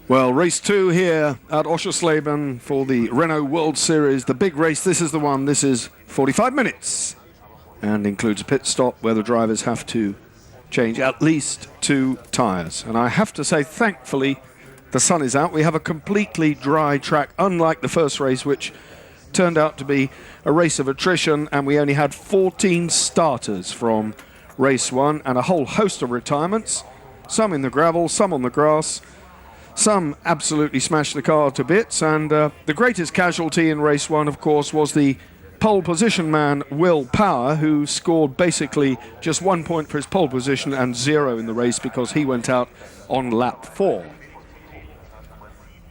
Well, race 2 here at Oschersleben for the Renault World Series. The big race, this is the one. This is 45 minutes and includes a pit stop where the drivers have to change at least 2 tyres. And I have to say, thankfully, the sun is out. We have a completely dry track, unlike the first race, which turned out to be a race of attrition, and we only had 14 starters from race 1 and a whole host of retirements, some in the gravel, some on the grass. Some absolutely smashed the car to bits, and the greatest casualty in race 1, of course, was the pole position man, Will Power, who scored basically just 1 point for his pole position and 0 in the race because he went out on lap 4.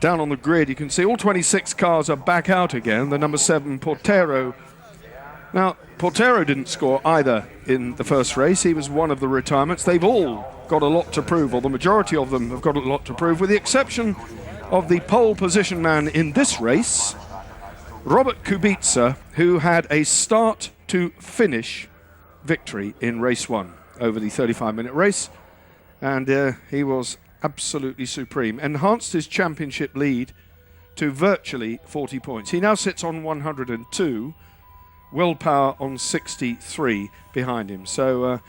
Down on the grid, you can see all 26 cars are back out again. The number 7, Portero. Now, Portero didn't score either in the first race. He was one of the retirements. They've all got a lot to prove, or the majority of them have got a lot to prove, with the exception of the pole position man in this race, Robert Kubica, who had a start to finish victory in race 1 over the 35-minute race, and he was absolutely supreme. Enhanced his championship lead to virtually 40 points. He now sits on 102, Will Power on 63 behind him. So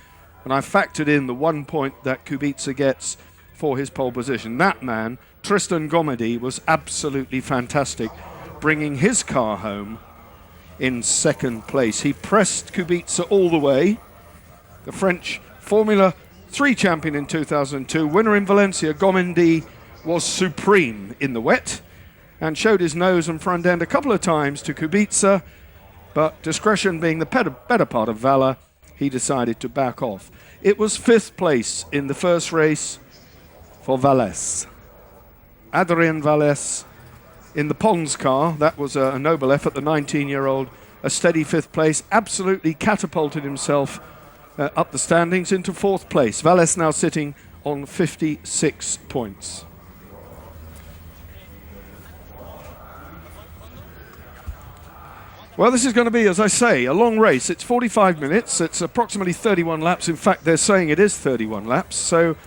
and I factored in the 1 point that Kubica gets for his pole position. That man, Tristan Gomedy, was absolutely fantastic, bringing his car home in 2nd place. He pressed Kubica all the way. The French Formula 3 champion in 2002, winner in Valencia, Gomedy was supreme in the wet and showed his nose and front end a couple of times to Kubica, but discretion being the better part of valor, he decided to back off. It was 5th place in the first race for Valles. Adrien Valles in the Pons car. That was a noble effort, the 19-year-old. A steady 5th place, absolutely catapulted himself up the standings into 4th place. Valles now sitting on 56 points. Well, this is going to be, as I say, a long race. It's 45 minutes. It's approximately 31 laps. In fact, they're saying it is 31 laps. So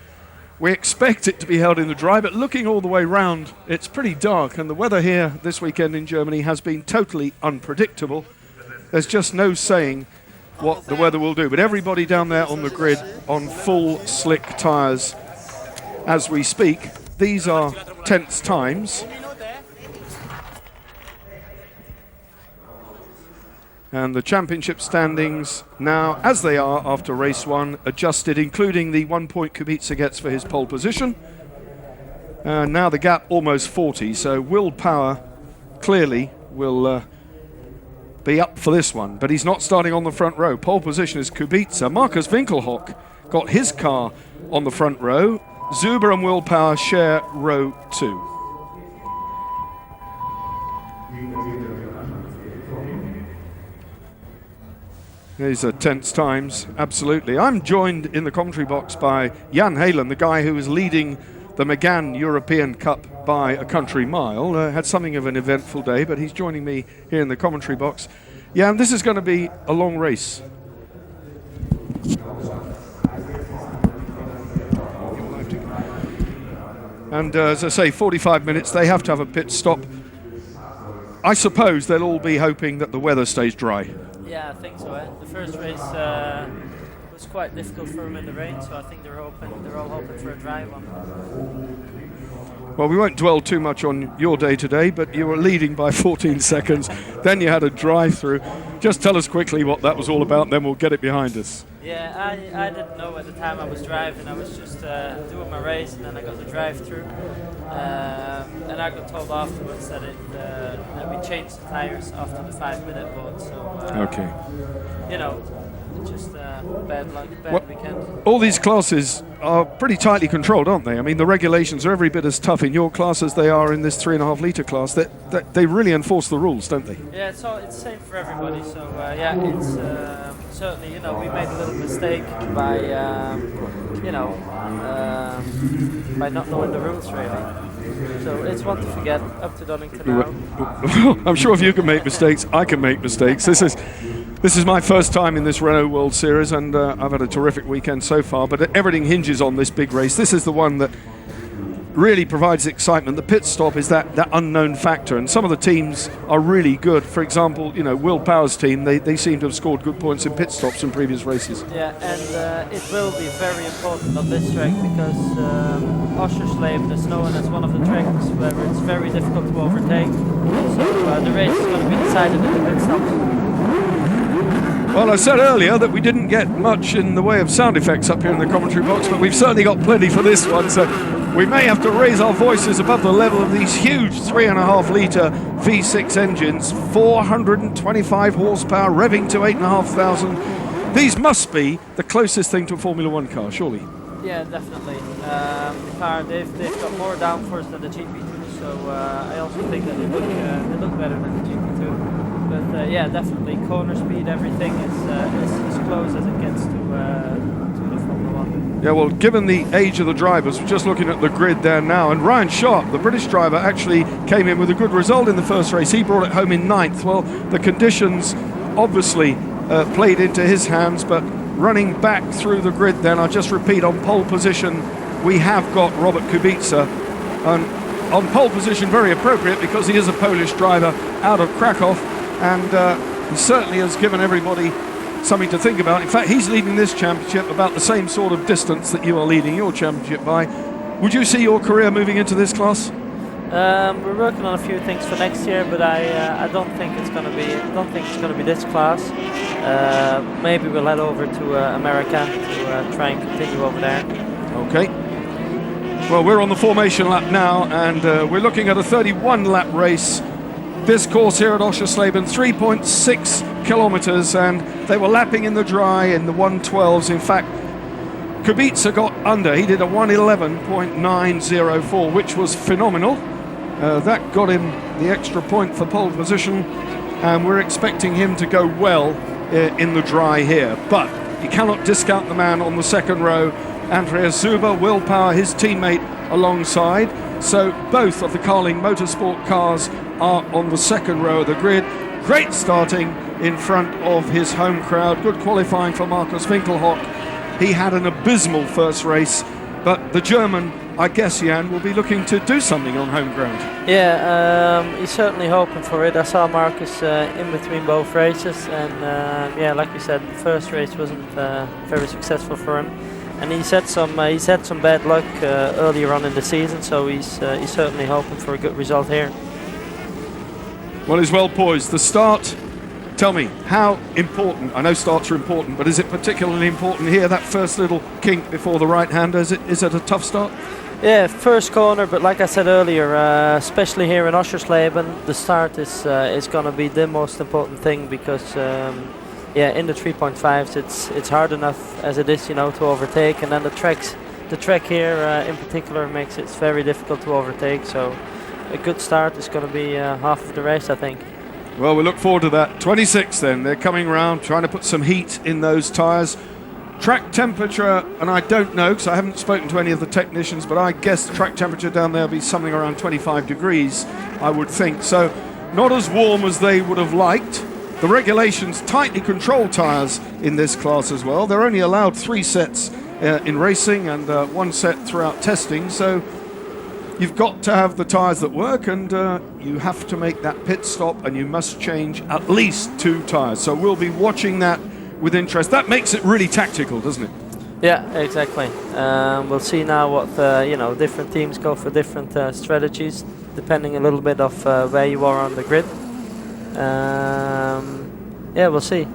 we expect it to be held in the dry, but looking all the way round, it's pretty dark. And the weather here this weekend in Germany has been totally unpredictable. There's just no saying what the weather will do. But everybody down there on the grid on full slick tyres as we speak. These are tense times. And the championship standings now, as they are after race 1, adjusted, including the 1 point Kubica gets for his pole position. Now the gap almost 40, so Will Power clearly will be up for this one, but he's not starting on the front row. Pole position is Kubica. Markus Winkelhock got his car on the front row. Zuber and Will Power share row 2. These are tense times, absolutely. I'm joined in the commentary box by Jan Halen, the guy who was leading the Megane European Cup by a country mile. Had something of an eventful day, but he's joining me here in the commentary box. Jan, this is going to be a long race. And as I say, 45 minutes, they have to have a pit stop. I suppose they'll all be hoping that the weather stays dry. Yeah, I think so. The first race was quite difficult for them in the rain, so I think they're all hoping for a dry one. Well, we won't dwell too much on your day today, but you were leading by 14 seconds. Then you had a drive-through. Just tell us quickly what that was all about, and then we'll get it behind us. Yeah, I didn't know at the time I was driving. I was just doing my race, and then I got the drive-through. And I got told afterwards that we changed the tires after the 5-minute board. So, okay. You know, just bad luck, bad weekend. All these classes are pretty tightly controlled, aren't they? I mean, the regulations are every bit as tough in your class as they are in this 3.5 litre class. They really enforce the rules, don't they? Yeah, it's the same for everybody. So yeah, it's certainly, you know, we made a little mistake by by not knowing the rules really. So it's one to forget. Up to Donington now. I'm sure if you can make mistakes, I can make mistakes. This is my first time in this Renault World Series, and I've had a terrific weekend so far. But everything hinges on this big race. This is the one that really provides excitement. The pit stop is that unknown factor, and some of the teams are really good. For example, you know, Will Power's team, they seem to have scored good points in pit stops in previous races. Yeah, and it will be very important on this track because Oschersleben is known as one of the tracks where it's very difficult to overtake. So the race is going to be decided in the pit stops. Well, I said earlier that we didn't get much in the way of sound effects up here in the commentary box, but we've certainly got plenty for this one, so we may have to raise our voices above the level of these huge 3.5-litre V6 engines, 425 horsepower, revving to 8,500. These must be the closest thing to a Formula One car, surely. Yeah, definitely. The car, they've got more downforce than the GP2, so I also think that they look better than the GP2. But yeah, definitely corner speed, everything is as close as it gets to the Formula One. Yeah, well, given the age of the drivers, we're just looking at the grid there now, and Ryan Sharp, the British driver, actually came in with a good result in the first race. He brought it home in 9th. Well, the conditions obviously played into his hands, but running back through the grid then, I'll just repeat, on pole position, we have got Robert Kubica. And on pole position, very appropriate because he is a Polish driver out of Krakow. And he certainly has given everybody something to think about. In fact, he's leading this championship about the same sort of distance that you are leading your championship by. Would you see your career moving into this class? We're working on a few things for next year, but I don't think it's going to be. I don't think it's going to be this class. Maybe we'll head over to America to try and continue over there. Okay. Well, we're on the formation lap now, and we're looking at a 31-lap race. This course here at Oschersleben, 3.6 kilometers, and they were lapping in the dry in the 112s. In fact, Kubica got under. He did a 111.904, which was phenomenal. That got him the extra point for pole position, and we're expecting him to go well in the dry here. But you cannot discount the man on the second row, Andreas Zuber, Will Power, his teammate alongside. So both of the Carling Motorsport cars are on the second row of the grid. Great starting in front of his home crowd. Good qualifying for Markus Winkelhock. He had an abysmal first race, but the German, I guess, Jan, will be looking to do something on home ground. Yeah, he's certainly hoping for it. I saw Marcus in between both races, and yeah, like you said, the first race wasn't very successful for him. And he's had some bad luck earlier on in the season, so he's certainly hoping for a good result here. Well, he's well poised. The start, tell me, how important, I know starts are important, but is it particularly important here, that first little kink before the right-hander? Is it a tough start? Yeah, first corner, but like I said earlier, especially here in Oschersleben, the start is going to be the most important thing because yeah, in the 3.5s it's hard enough as it is, you know, to overtake, and then the track here in particular makes it very difficult to overtake. So a good start is going to be half of the race, I think. Well, we look forward to that. 26 then, they're coming round, trying to put some heat in those tyres. Track temperature, and I don't know because I haven't spoken to any of the technicians, but I guess the track temperature down there will be something around 25 degrees, I would think. So not as warm as they would have liked. The regulations tightly control tyres in this class as well. They're only allowed 3 sets in racing and 1 set throughout testing. So you've got to have the tyres that work, and you have to make that pit stop, and you must change at least 2 tyres. So we'll be watching that with interest. That makes it really tactical, doesn't it? Yeah, exactly. We'll see now what you know, different teams go for different strategies, depending a little bit of where you are on the grid. Yeah, we'll see.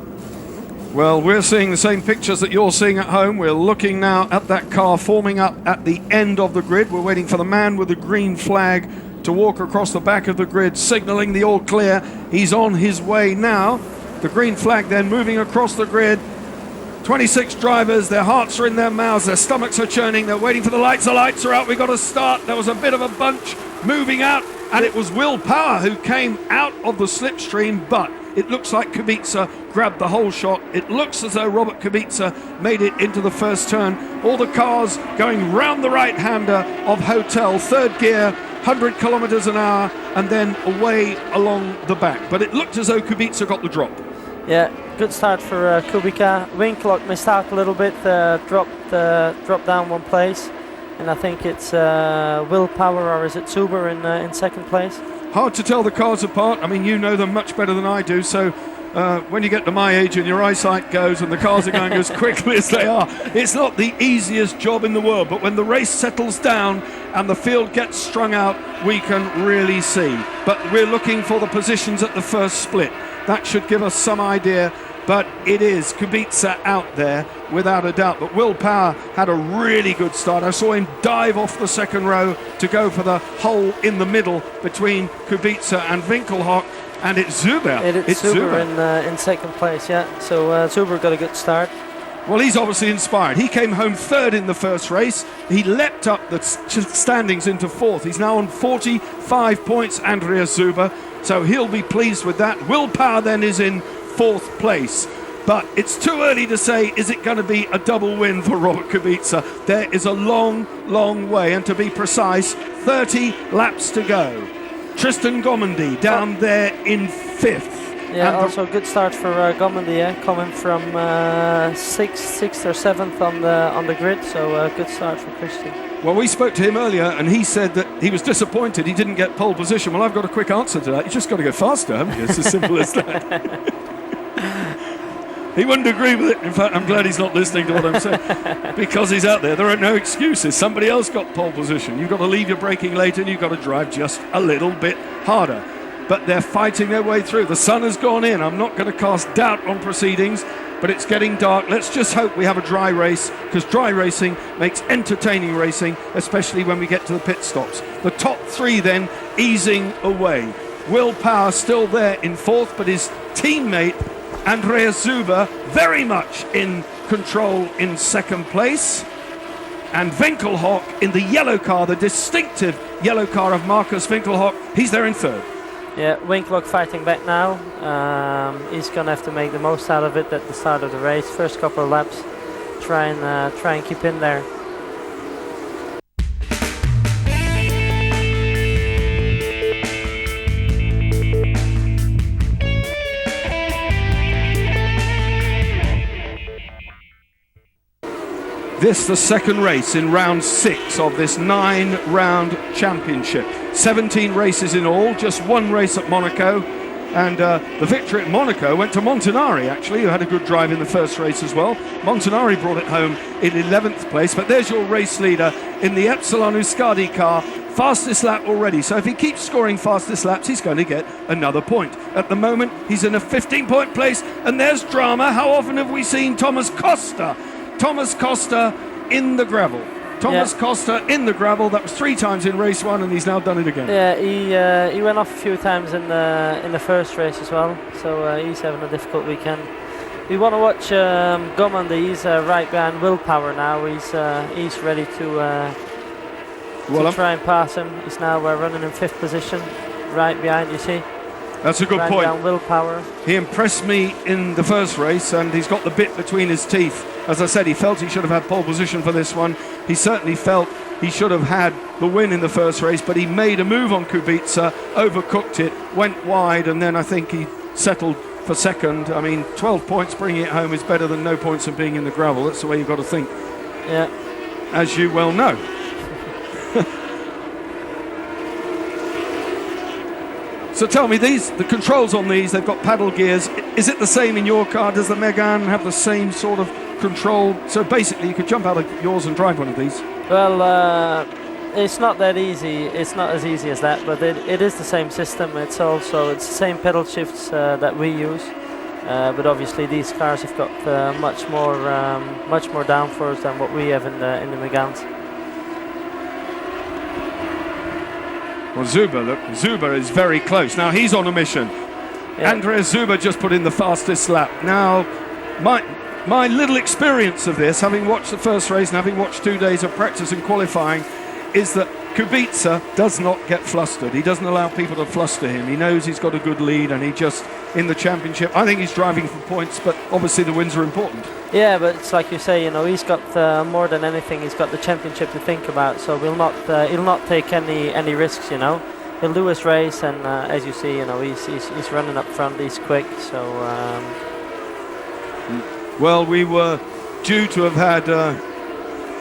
Well, we're seeing the same pictures that you're seeing at home. We're looking now at that car forming up at the end of the grid. We're waiting for the man with the green flag to walk across the back of the grid, signaling the all clear. He's on his way now. The green flag then moving across the grid. 26 drivers, their hearts are in their mouths, their stomachs are churning, they're waiting for the lights. The lights are out, we've got to start. There was a bit of a bunch moving out, and it was Will Power who came out of the slipstream, but it looks like Kubica grabbed the whole shot. It looks as though Robert Kubica made it into the first turn. All the cars going round the right-hander of Hotel, third gear, 100 kilometers an hour, and then away along the back. But it looked as though Kubica got the drop. Yeah, good start for Kubica. Winkelhock missed out a little bit, dropped down 1 place. and I think it's Willpower, or is it Zuber in second place? Hard to tell the cars apart. I mean, you know them much better than I do, so when you get to my age and your eyesight goes and the cars are going as quickly as they are, it's not the easiest job in the world, but when the race settles down and the field gets strung out, we can really see. But we're looking for the positions at the first split. That should give us some idea, but it is Kubica out there without a doubt. But Willpower had a really good start. I saw him dive off the second row to go for the hole in the middle between Kubica and Winkelhock. And it's Zuber. It's Zuber in second place, yeah. So Zuber got a good start. Well, he's obviously inspired. He came home third in the first race. He leapt up the standings into fourth. He's now on 45 points, Andreas Zuber. So he'll be pleased with that. Willpower then is in fourth place. But it's too early to say, is it going to be a double win for Robert Kubica? There is a long, long way. And to be precise, 30 laps to go. Tristan Gomendy down there in fifth. Yeah, also a good start for Gomendy, coming from sixth or seventh on the grid. So a good start for Christian. Well, we spoke to him earlier, and he said that he was disappointed he didn't get pole position. Well, I've got a quick answer to that. You just got to go faster, haven't you? It's as simple as that. He wouldn't agree with it. In fact, I'm glad he's not listening to what I'm saying, because he's out there. There are no excuses. Somebody else got pole position. You've got to leave your braking late, and you've got to drive just a little bit harder. But they're fighting their way through. The sun has gone in. I'm not going to cast doubt on proceedings, but it's getting dark. Let's just hope we have a dry race, because dry racing makes entertaining racing, especially when we get to the pit stops. The top three then easing away. Willpower still there in fourth, but his teammate Andreas Zuber very much in control in second place. And Winkelhock in the yellow car, the distinctive yellow car of Marcus Winkelhock, he's there in third. Yeah, Winkelhock fighting back now. He's going to have to make the most out of it at the start of the race. First couple of laps, try and keep in there. This the second race in round 6 of this 9-round championship. 17 races in all, just one race at Monaco. And the victory at Monaco went to Montanari, actually, who had a good drive in the first race as well. Montanari brought it home in 11th place. But there's your race leader in the Epsilon Euskadi car. Fastest lap already. So if he keeps scoring fastest laps, he's going to get another point. At the moment, he's in a 15-point place. And there's drama. How often have we seen Thomas Costa? Thomas Costa in the gravel. Thomas Costa in the gravel. That was 3 times in race 1, and he's now done it again. Yeah, he went off a few times in the first race as well. So he's having a difficult weekend. We want to watch Gomendy. He's right behind Willpower now. He's ready to try and pass him. He's now running in 5th position, right behind. You see. That's a good point. Down Willpower. He impressed me in the first race, and he's got the bit between his teeth. As I said, he felt he should have had pole position for this one. He certainly felt he should have had the win in the first race, but he made a move on Kubica, overcooked it, went wide, and then I think he settled for second. I mean, 12 points bringing it home is better than no points and being in the gravel. That's the way you've got to think. Yeah. As you well know. So tell me, the controls on these, they've got paddle gears. Is it the same in your car? Does the Megane have the same sort of control? So basically you could jump out of yours and drive one of these. Well, it's not that easy. It's not as easy as that, but it is the same system. It's the same pedal shifts that we use. But obviously these cars have got much more downforce than what we have in the Meganes. Well, Zuber is very close. Now he's on a mission. Yeah. Andreas Zuber just put in the fastest lap. Now, my little experience of this, having watched the first race and having watched 2 days of practice and qualifying, is that Kubica does not get flustered. He doesn't allow people to fluster him. He knows he's got a good lead, and he just, in the championship, I think he's driving for points, but obviously the wins are important. Yeah, but it's like you say, he's got more than anything, he's got the championship to think about, so he'll not take any risks, He'll do his race, and as you see, he's running up front, he's quick, so... Well, we were due to have had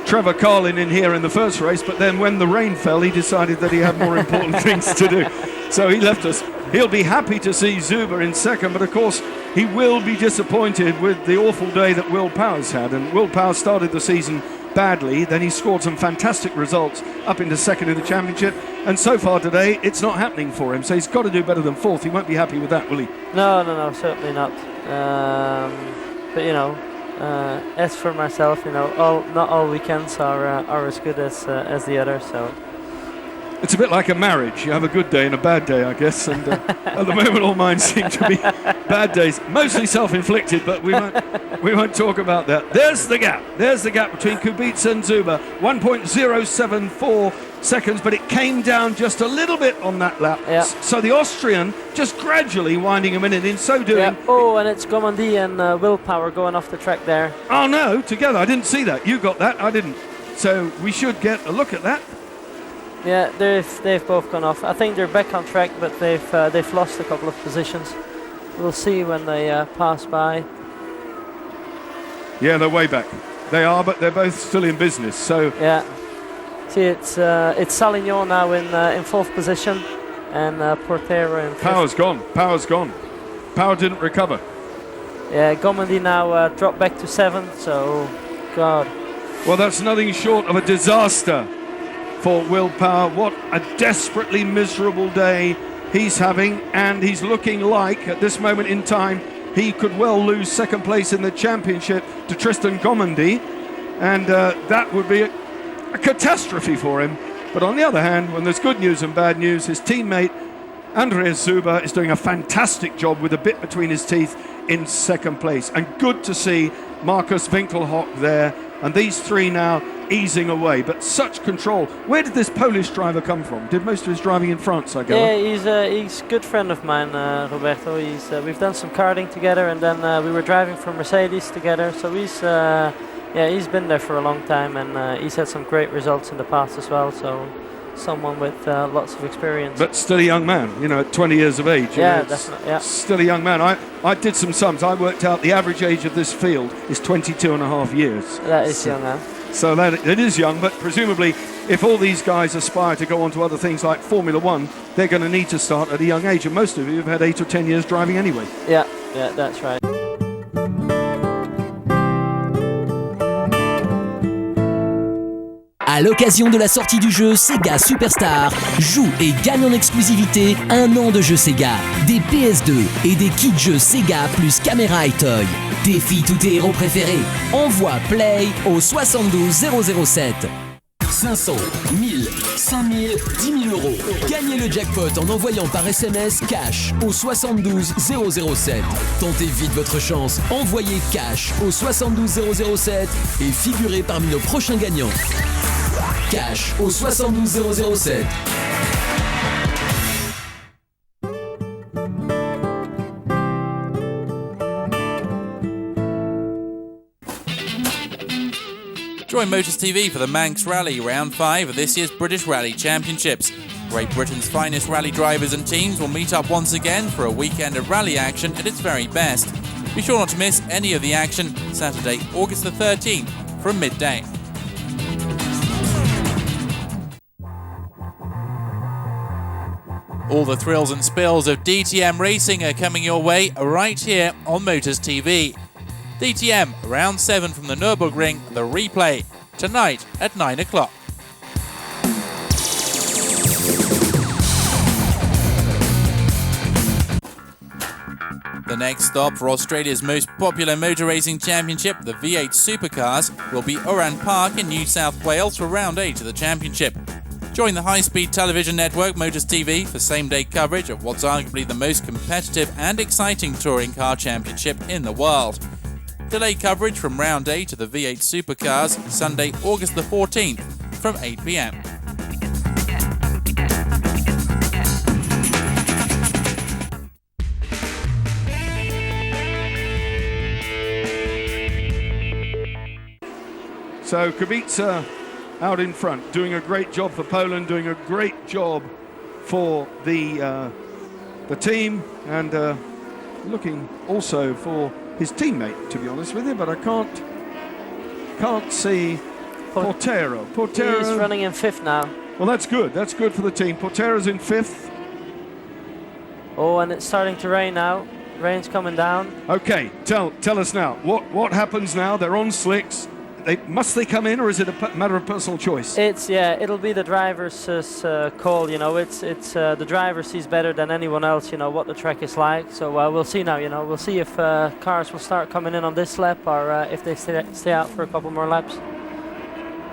Trevor Carlin in here in the first race, but then when the rain fell, he decided that he had more important things to do. So he left us. He'll be happy to see Zuber in second, but of course he will be disappointed with the awful day that Will Powers had. And Will Powers started the season badly, then he scored some fantastic results up into second in the championship, and so far today it's not happening for him, so he's got to do better than fourth. He won't be happy with that, will he? No, certainly not. But you know, as for myself, you know, not all weekends are as good as the others. So it's a bit like a marriage. You have a good day and a bad day, I guess. And at the moment, all mine seem to be bad days, mostly self-inflicted. But we won't talk about that. There's the gap. There's the gap between Kubica and Zuber. 1.074 seconds, but it came down just a little bit on that lap. Yeah. So the Austrian just gradually winding him in so doing. Yeah. Oh, and it's Gomandy and Will Power going off the track there. Oh no, together. I didn't see that. You got that. I didn't. So we should get a look at that. Yeah, they've both gone off. I think they're back on track, but they've lost a couple of positions. We'll see when they pass by. Yeah, they're way back. They are, but they're both still in business. So yeah, see, it's Salignon now in fourth position, and Portero in fifth. Power's gone. Power's gone. Power didn't recover. Yeah, Gomandy now dropped back to seventh. So, God. Well, that's nothing short of a disaster for Will Power. What a desperately miserable day he's having, and he's looking like at this moment in time he could well lose second place in the championship to Tristan Gomandy, and that would be a catastrophe for him. But on the other hand, when there's good news and bad news, his teammate Andreas Zuber is doing a fantastic job with a bit between his teeth in second place, and good to see Markus Winkelhock there, and these three now easing away, but such control. Where did this Polish driver come from? Did most of his driving in France, I gather? Yeah, he's a good friend of mine, Roberto. We've done some karting together, and then we were driving for Mercedes together. So he's been there for a long time, and he's had some great results in the past as well. So someone with lots of experience. But still a young man, you know, at 20 years of age. Yeah, definitely. Yeah. Still a young man. I did some sums. I worked out the average age of this field is 22 and a half years. That is young, man. So that it is young, but presumably if all these guys aspire to go on to other things like Formula One, they're going to need to start at a young age, and most of you have had 8 or 10 years driving anyway. Yeah, that's right. À l'occasion de la sortie du jeu Sega Superstar, joue et gagne en exclusivité 1 an de jeux Sega, des PS2 et des kits jeux Sega plus caméra et toy. Défie tous tes héros préférés. Envoie Play au 72007. 500, 1000, 5000, 10 000 euros. Gagnez le jackpot en envoyant par SMS cash au 72007. Tentez vite votre chance. Envoyez cash au 72007 et figurez parmi nos prochains gagnants. Cash au 72007. Join Motors TV for the Manx Rally Round 5 of this year's British Rally Championships. Great Britain's finest rally drivers and teams will meet up once again for a weekend of rally action at its very best. Be sure not to miss any of the action Saturday, August the 13th from midday. All the thrills and spills of DTM racing are coming your way right here on Motors TV. DTM Round 7 from the Nürburgring, the replay, tonight at 9 o'clock. The next stop for Australia's most popular motor racing championship, the V8 Supercars, will be Oran Park in New South Wales for Round 8 of the championship. Join the high-speed television network Motors TV for same-day coverage of what's arguably the most competitive and exciting touring car championship in the world. Delayed coverage from Round 8 of the V8 Supercars, Sunday, August the 14th from 8 p.m. So Kubica out in front, doing a great job for Poland, doing a great job for the team, and looking also for his teammate, to be honest with you, but I can't see Portero. He's Portero. running in 5th now. Well, that's good. That's good for the team. Portero's in 5th. Oh, and it's starting to rain now. Rain's coming down. Okay, tell us now. What happens now? They're on slicks. Must they come in, or is it a matter of personal choice? It'll be the driver's call. You know, it's the driver sees better than anyone else. You know what the track is like. So we'll see now. You know, we'll see if cars will start coming in on this lap, or if they stay out for a couple more laps.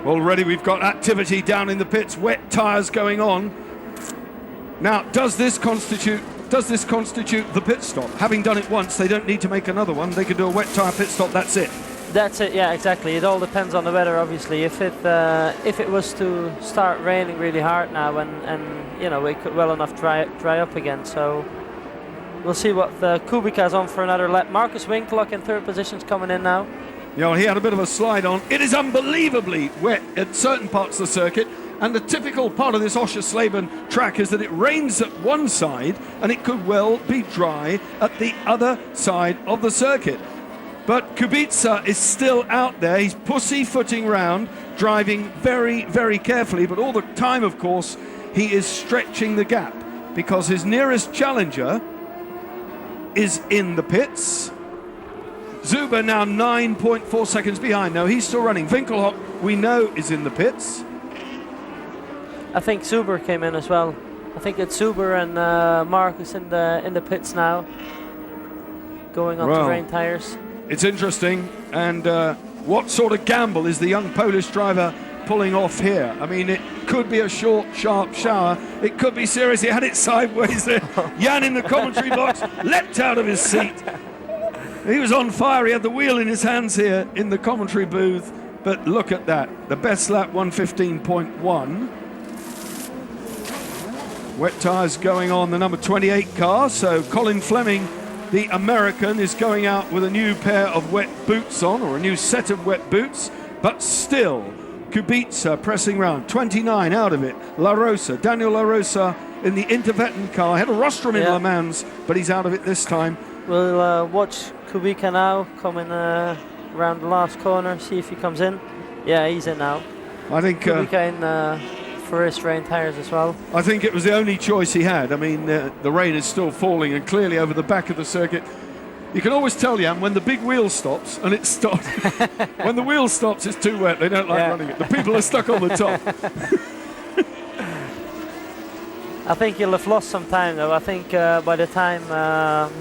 Already we've got activity down in the pits. Wet tyres going on. Now, does this constitute the pit stop? Having done it once, they don't need to make another one. They can do a wet tyre pit stop. That's it. That's it, yeah, exactly. It all depends on the weather, obviously. If it was to start raining really hard now, and you know, it could well enough dry up again. So we'll see what Kubica's on for another lap. Marcus Winkelhock in 3rd position's coming in now. You know, he had a bit of a slide on. It is unbelievably wet at certain parts of the circuit. And the typical part of this Oschersleben track is that it rains at one side and it could well be dry at the other side of the circuit. But Kubica is still out there. He's pussyfooting round, driving very, very carefully. But all the time, of course, he is stretching the gap because his nearest challenger is in the pits. Zuber now 9.4 seconds behind. No, he's still running. Winkelhock, we know, is in the pits. I think Zuber came in as well. I think it's Zuber and Marcus in the pits now, going on to rain tires. It's interesting, and what sort of gamble is the young Polish driver pulling off here? I mean, it could be a short, sharp shower. It could be serious. He had it sideways there. Jan in the commentary box leapt out of his seat. He was on fire. He had the wheel in his hands here in the commentary booth. But look at that. The best lap, 1:15.1. Wet tyres going on the number 28 car. So Colin Fleming, the American, is going out with a new pair of wet boots on, or a new set of wet boots. But still, Kubica pressing round. 29 out of it. La Rosa, Daniel La Rosa in the Intervetten car. Had a rostrum in Le Mans, but he's out of it this time. We'll watch Kubica now coming around the last corner, see if he comes in. Yeah, he's in now. I think Kubica in for his rain tires as well. I think it was the only choice he had. I mean, the rain is still falling, and clearly over the back of the circuit. You can always tell, Jan, when the big wheel stops, and it's stopped. When the wheel stops, it's too wet. They don't like running it. The people are stuck on the top. I think he'll have lost some time, though. I think by the time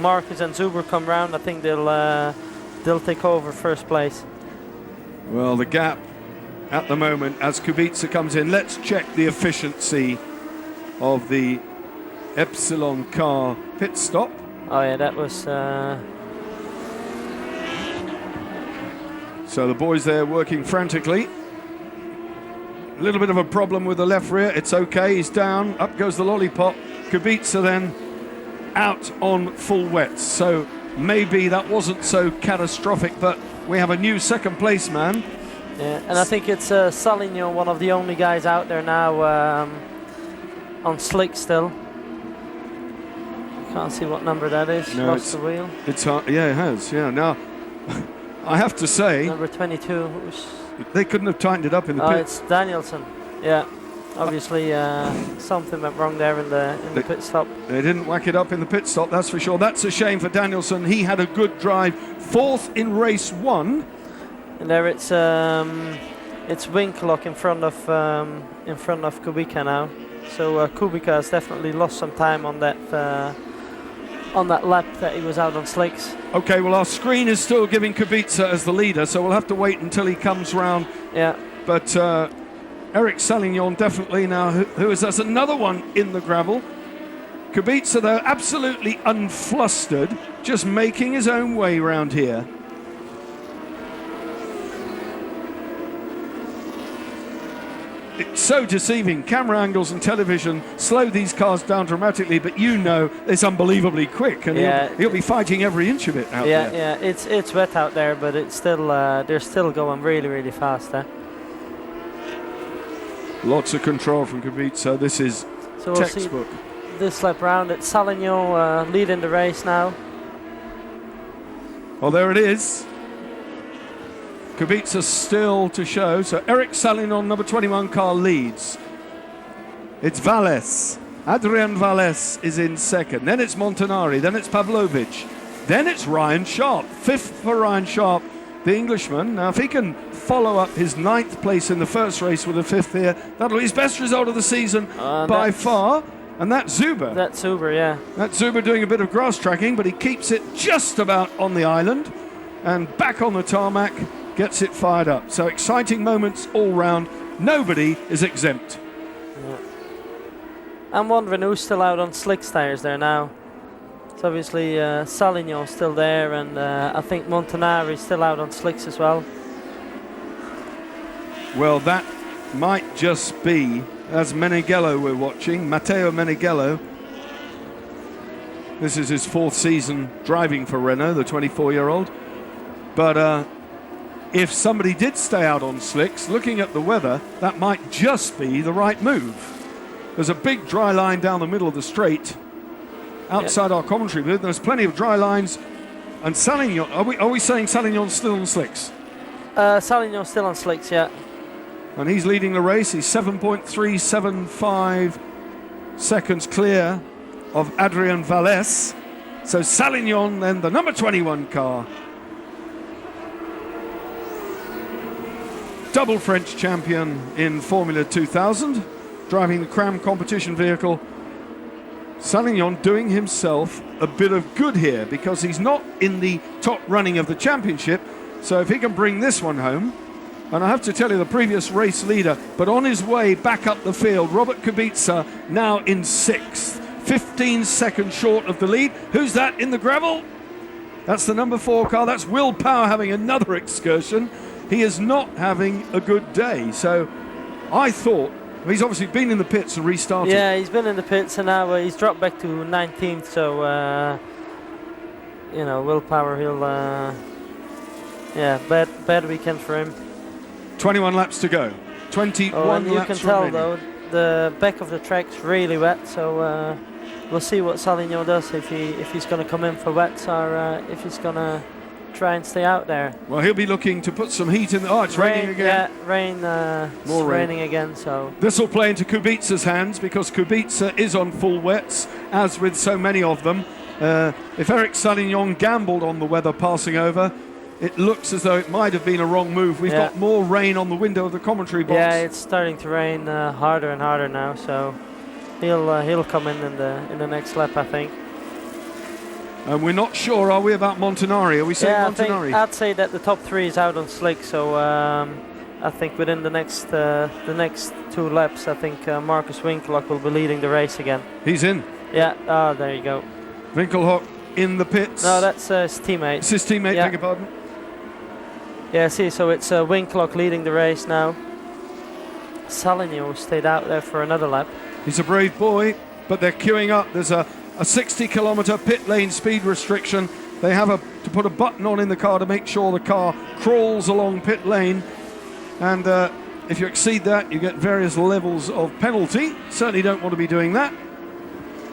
Marcus and Zuber come round, I think they'll take over first place. Well, the gap at the moment as Kubica comes in. Let's check the efficiency of the Epsilon car pit stop. Oh yeah, that was... So the boys there working frantically. A little bit of a problem with the left rear. It's okay, he's down. Up goes the lollipop. Kubica then out on full wets. So maybe that wasn't so catastrophic, but we have a new second place man. Yeah, and I think it's Saligno, one of the only guys out there now on slick still. Can't see what number that is. No, lost the wheel. It's hard. Yeah, it has. Yeah. Now, I have to say, number 22. They couldn't have tightened it up in the pit. It's Danielson. Yeah. Obviously, something went wrong there in the pit stop. They didn't whack it up in the pit stop, that's for sure. That's a shame for Danielson. He had a good drive, 4th in race 1. And there it's Winkelhock in front of Kubica now. So Kubica has definitely lost some time on that lap that he was out on slicks. Okay, well our screen is still giving Kubica as the leader, so we'll have to wait until he comes round. Yeah. But Eric Salignon definitely now, who is that's another one in the gravel. Kubica though absolutely unflustered, just making his own way round here. It's so deceiving. Camera angles and television slow these cars down dramatically, but you know it's unbelievably quick, and he'll be fighting every inch of it out there. Yeah, it's wet out there, but it's still they're still going really, really fast there. Lots of control from Kubica. This is textbook. We'll see this lap round. It's Saligno leading the race now. Well, there it is. Kubica still to show. So Eric Salignon, number 21 car, leads. It's Valles. Adrian Valles is in second. Then it's Montanari. Then it's Pavlovic. Then it's Ryan Sharp. Fifth for Ryan Sharp, the Englishman. Now, if he can follow up his 9th place in the first race with a 5th here, that'll be his best result of the season by far. And that's Zuber. That's Zuber, yeah. That's Zuber doing a bit of grass tracking, but he keeps it just about on the island. And back on the tarmac, gets it fired up. So exciting moments all round. Nobody is exempt. Yeah. And one Renault still out on slicks tyres there now. So obviously Salignon still there, and I think Montanari still out on slicks as well. Well, that might just be, as Meneghello we're watching, Matteo Meneghello. This is his 4th season driving for Renault, the 24-year-old. But if somebody did stay out on slicks, looking at the weather, that might just be the right move. There's a big dry line down the middle of the straight outside our commentary booth. There's plenty of dry lines. And Salignon, are we saying Salignon's still on slicks? Salignon's still on slicks, yeah. And he's leading the race. He's 7.375 seconds clear of Adrian Valles. So Salignon, then the number 21 car. Double French champion in Formula 2000, driving the Cram competition vehicle. Salignon doing himself a bit of good here because he's not in the top running of the championship. So if he can bring this one home, and I have to tell you, the previous race leader, but on his way back up the field, Robert Kubica now in 6th, 15 seconds short of the lead. Who's that in the gravel? That's the number 4 car. That's Will Power having another excursion. He is not having a good day. So I thought, he's obviously been in the pits and restarted. Yeah, he's been in the pits, and now he's dropped back to 19th. So, you know, Willpower, he'll, yeah, bad weekend for him. 21 laps to go. 21 and you laps can tell, remaining. though, the back of the track's really wet. So we'll see what Salignon does, if he's going to come in for wets, or if he's going to try and stay out there. Well, he'll be looking to put some heat in. Oh, it's raining again. Yeah, rain. More rain. Raining again. So this will play into Kubica's hands because Kubica is on full wets, as with so many of them. If Eric Salignon gambled on the weather passing over, it looks as though it might have been a wrong move. We've got more rain on the window of the commentary box. Yeah, it's starting to rain harder and harder now. So he'll come in the next lap, I think. And we're not sure, are we, about Montanari? Are we saying Montanari? I'd say that the top 3 is out on slick. So I think within the next 2 laps, I think Marcus Winkelhock will be leading the race again. He's in. Yeah. Oh, there you go. Winkelhock in the pits. No, that's his teammate. It's his teammate. Yeah. Beg your pardon. Yeah. See, so it's Winkelhock leading the race now. Salignon stayed out there for another lap. He's a brave boy, but they're queuing up. There's a 60-kilometre pit lane speed restriction. They have to put a button on in the car to make sure the car crawls along pit lane. And if you exceed that, you get various levels of penalty. Certainly don't want to be doing that.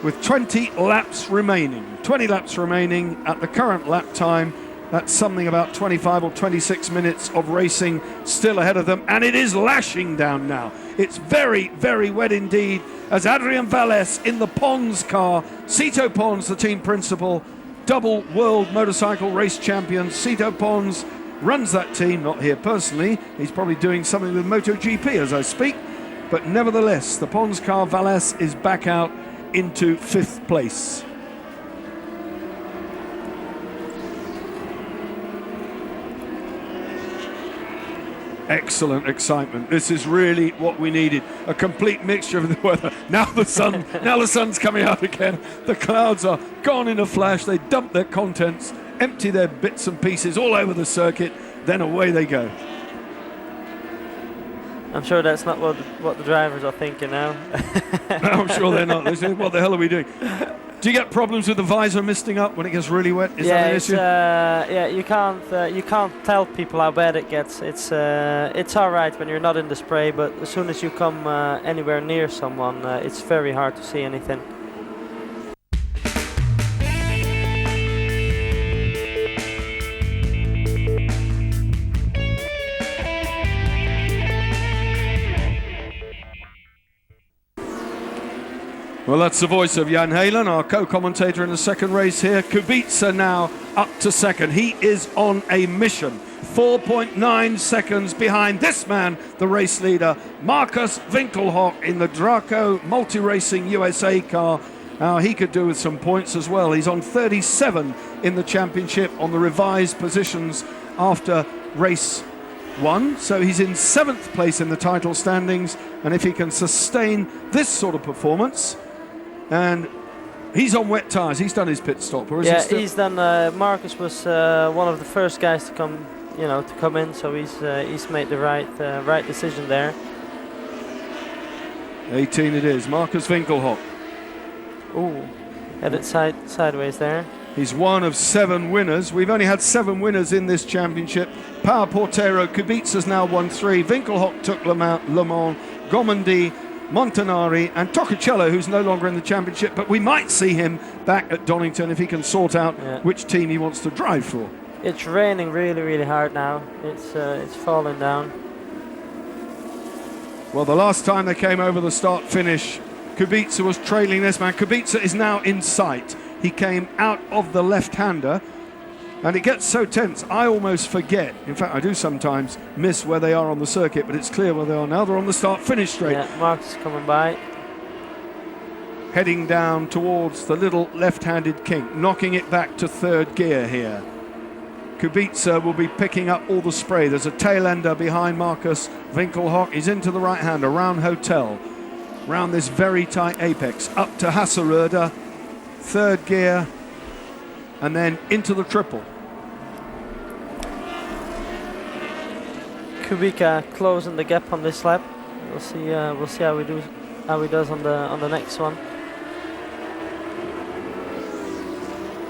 With 20 laps remaining. 20 laps remaining at the current lap time. That's something about 25 or 26 minutes of racing still ahead of them. And it is lashing down now. It's very, very wet indeed. As Adrian Valles in the Pons car. Cito Pons, the team principal, double world motorcycle race champion. Cito Pons runs that team, not here personally. He's probably doing something with MotoGP as I speak. But nevertheless, the Pons car, Valles, is back out into 5th place. Excellent excitement. This is really what we needed. A complete mixture of the weather. Now the sun's coming out again. The clouds are gone in a flash. They dump their contents, empty their bits and pieces all over the circuit, then away they go. I'm sure that's not what the drivers are thinking now. No, I'm sure they're not. They're saying, what the hell are we doing? Do you get problems with the visor misting up when it gets really wet? Is that an issue? Yeah, you can't tell people how bad it gets. It's all right when you're not in the spray, but as soon as you come anywhere near someone, it's very hard to see anything. Well, that's the voice of Jan Halen, our co-commentator in the second race here. Kubica now up to second. He is on a mission. 4.9 seconds behind this man, the race leader, Markus Winkelhock in the Draco Multi-Racing USA car. Now, he could do with some points as well. He's on 37 in the championship on the revised positions after race 1. So he's in 7th place in the title standings. And if he can sustain this sort of performance, and he's on wet tyres, he's done his pit stop. Or is he still? He's done. Marcus was one of the first guys to come, to come in. So he's made the right decision there. 18 it is, Markus Winkelhock. Ooh, headed sideways there. He's one of 7 winners. We've only had 7 winners in this championship. Pau Portero, Kubica's now won 3. Winkelhock took Le Mans, Gomendi, Montanari and Toccocello, who's no longer in the championship, but we might see him back at Donington if he can sort out which team he wants to drive for. It's raining really, really hard now. It's falling down. Well, the last time they came over the start-finish, Kubica was trailing this man. Kubica is now in sight. He came out of the left-hander, and it gets so tense, I almost forget. In fact, I do sometimes miss where they are on the circuit, but it's clear where they are now. They're on the start-finish straight. Yeah, Mark's coming by. Heading down towards the little left-handed kink, knocking it back to 3rd gear here. Kubica will be picking up all the spray. There's a tail-ender behind Markus Winkelhock. He's into the right-hand, around Hotel, round this very tight apex, up to Hasseröder, 3rd gear, and then into the triple. Kubica closing the gap on this lap. We'll see how he does on the next one.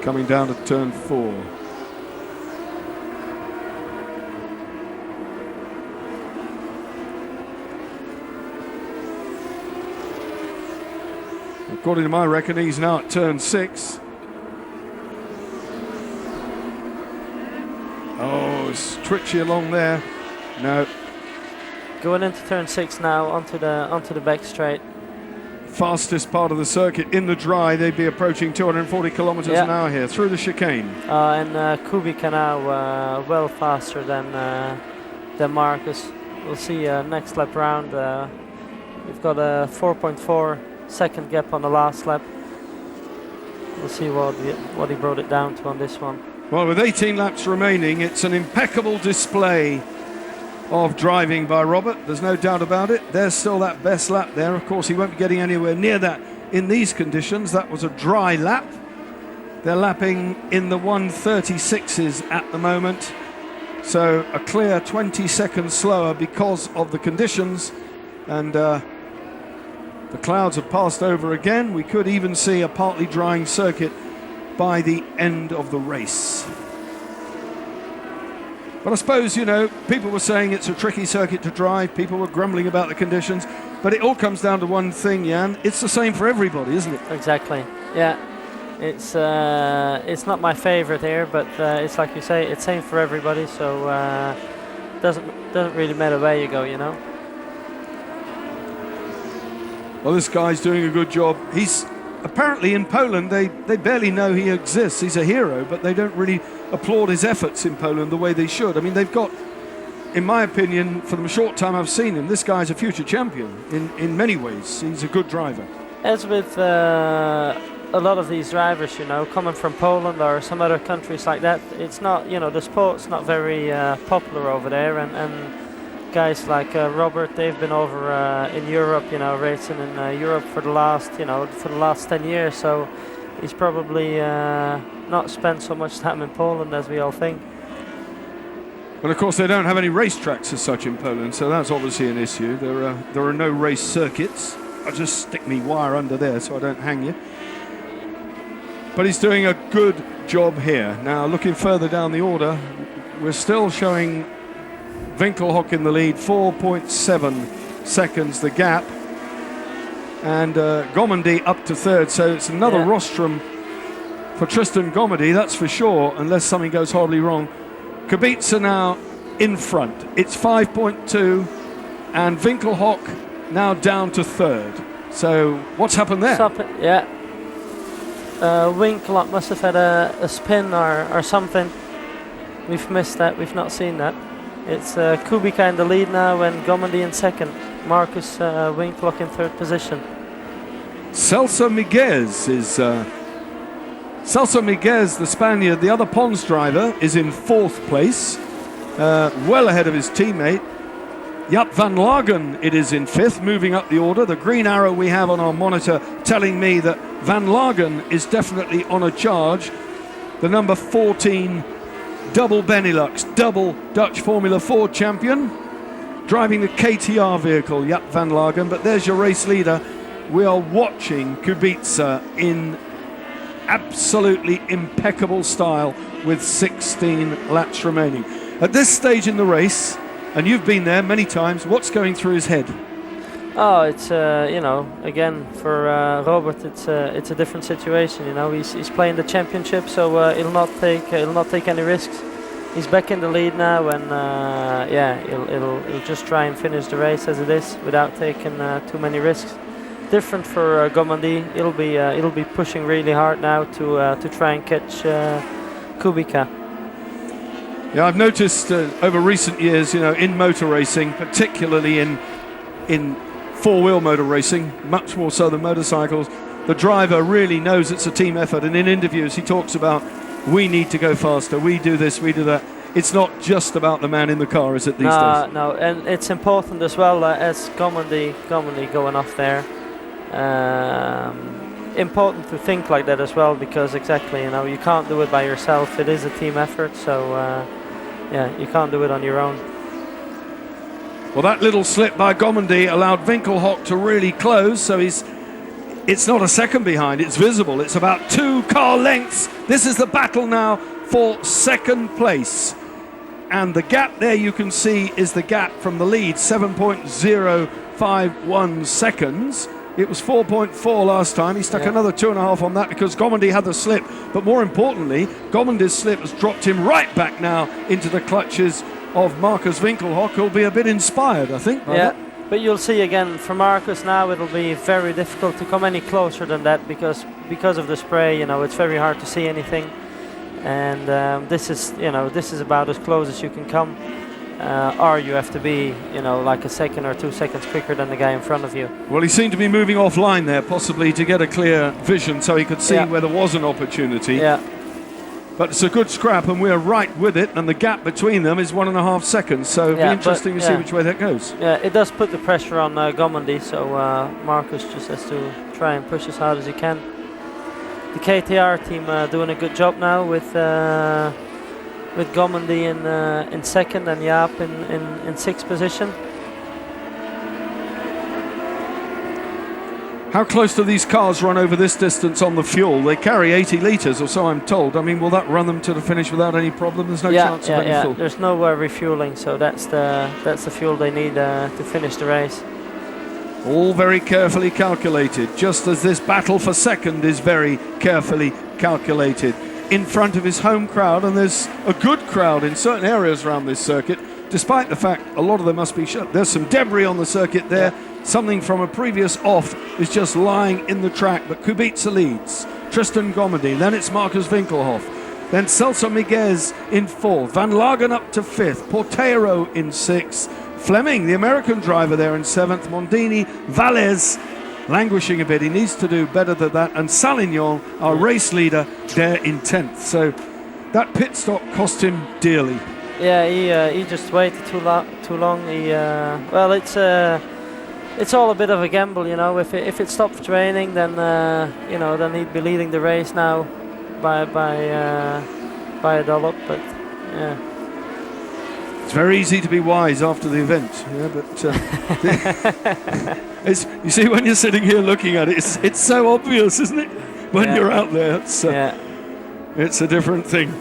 Coming down to turn 4. According to my reckoning, he's now at turn 6. Oh, it's twitchy along there. No. Going into turn 6 now, onto the back straight. Fastest part of the circuit in the dry. They'd be approaching 240 kilometers an hour here through the chicane. And Kubica now well faster than Marcus. We'll see next lap round. We've got a 4.4 second gap on the last lap. We'll see what he brought it down to on this one. Well, with 18 laps remaining, it's an impeccable display of driving by Robert. There's no doubt about it. There's still that best lap there. Of course, he won't be getting anywhere near that in these conditions. That was a dry lap. They're lapping in the 1:36s at the moment. So a clear 20 seconds slower because of the conditions. And the clouds have passed over again. We could even see a partly drying circuit by the end of the race. But I suppose, people were saying it's a tricky circuit to drive. People were grumbling about the conditions. But it all comes down to one thing, Jan. It's the same for everybody, isn't it? Exactly. Yeah. It's not my favorite here, but it's like you say, it's same for everybody. So doesn't really matter where you go, Well, this guy's doing a good job. He's apparently in Poland, they barely know he exists. He's a hero, but they don't really applaud his efforts in Poland the way they should. I mean, they've got, in my opinion, for the short time I've seen him, this guy's a future champion in many ways. He's a good driver. As with a lot of these drivers, coming from Poland or some other countries like that, it's not, the sport's not very popular over there, and guys like Robert, they've been over in Europe, racing in Europe for the last 10 years. So he's probably not spent so much time in Poland as we all think. Well, of course, they don't have any racetracks as such in Poland, so that's obviously an issue. There are no race circuits. I'll just stick me wire under there so I don't hang you. But he's doing a good job here. Now, looking further down the order, we're still showing Winkelhock in the lead, 4.7 seconds the gap, and Gomendi up to 3rd, so it's another rostrum for Tristan Gomendi, that's for sure, unless something goes horribly wrong. Kubica now in front, it's 5.2, and Winkelhock now down to 3rd. So what's happened there? Yeah. Winkelhock must have had a spin or something. We've missed that. We've not seen that. It's Kubica in the lead now and Gomondy in second. Marcus Winkelhock in third position. Celso Miguez is... Celso Miguez, the Spaniard, the other Pons driver, is in fourth place, well ahead of his teammate. Jaap van Lagen, it is in fifth, moving up the order. The green arrow we have on our monitor telling me that Van Lagen is definitely on a charge. The number 14 double Benelux, double Dutch Formula 4 champion, driving the KTR vehicle, Jaap van Lagen. But there's your race leader. We are watching Kubica in absolutely impeccable style with 16 laps remaining. At this stage in the race, and you've been there many times, what's going through his head? Oh, it's you know, again for Robert, it's a different situation. You know, he's playing the championship, so he'll not take any risks. He's back in the lead now, and yeah, he'll just try and finish the race as it is without taking too many risks. Different for Gomondy. It'll be pushing really hard now to try and catch Kubica. Yeah, I've noticed over recent years, you know, in motor racing, particularly in four-wheel motor racing, much more so than motorcycles, the driver really knows it's a team effort. And in interviews, he talks about, we need to go faster, we do this, we do that. It's not just about the man in the car, is it, these days? No, and it's important as well as Gomondy going off there. Important to think like that as well, because exactly, you know, you can't do it by yourself. It is a team effort, so yeah, you can't do it on your own. Well, that little slip by Gomondy allowed Winkelhock to really close, so it's not a second behind, it's visible. It's about 2 car lengths. This is the battle now for second place. And the gap there you can see is the gap from the lead, 7.051 seconds. It was 4.4 last time. He stuck another 2.5 on that because Gomondy had the slip. But more importantly, Gomondy's slip has dropped him right back now into the clutches of Marcus Winkelhock, who'll be a bit inspired, I think. Yeah, but you'll see again, for Marcus now, it'll be very difficult to come any closer than that because of the spray, you know, it's very hard to see anything. And this is about as close as you can come. Or you have to be, you know, like a second or 2 seconds quicker than the guy in front of you. Well, he seemed to be moving offline there, possibly to get a clear vision so he could see where there was an opportunity. Yeah. But it's a good scrap, and we're right with it, and the gap between them is 1.5 seconds, so it'll be interesting to see which way that goes. Yeah, it does put the pressure on Gomondy, so Marcus just has to try and push as hard as he can. The KTR team doing a good job now with Gomondy in second and Jaap in sixth position. How close do these cars run over this distance on the fuel? They carry 80 litres or so, I'm told. I mean, will that run them to the finish without any problem? There's no chance of any fuel. There's no refueling, so that's the fuel they need to finish the race. All very carefully calculated, just as this battle for second is very carefully calculated. In front of his home crowd, and there's a good crowd in certain areas around this circuit, despite the fact a lot of them must be shut. There's some debris on the circuit there. Something from a previous off is just lying in the track, but Kubica leads. Tristan Gomondy, then it's Marcus Winkelhock, then Celso Miguez in fourth, Van Lagen up to fifth, Portero in sixth, Fleming, the American driver, there in seventh, Mondini, Valles languishing a bit, he needs to do better than that, and Salignon, our race leader, there in 10th. So that pit stop cost him dearly. Yeah, he just waited too long. Well, it's all a bit of a gamble, you know. If it stops raining, then you know, then he'd be leading the race now by a dollop. But yeah, it's very easy to be wise after the event. Yeah, but you see, when you're sitting here looking at it, it's so obvious, isn't it? When you're out there, it's a different thing.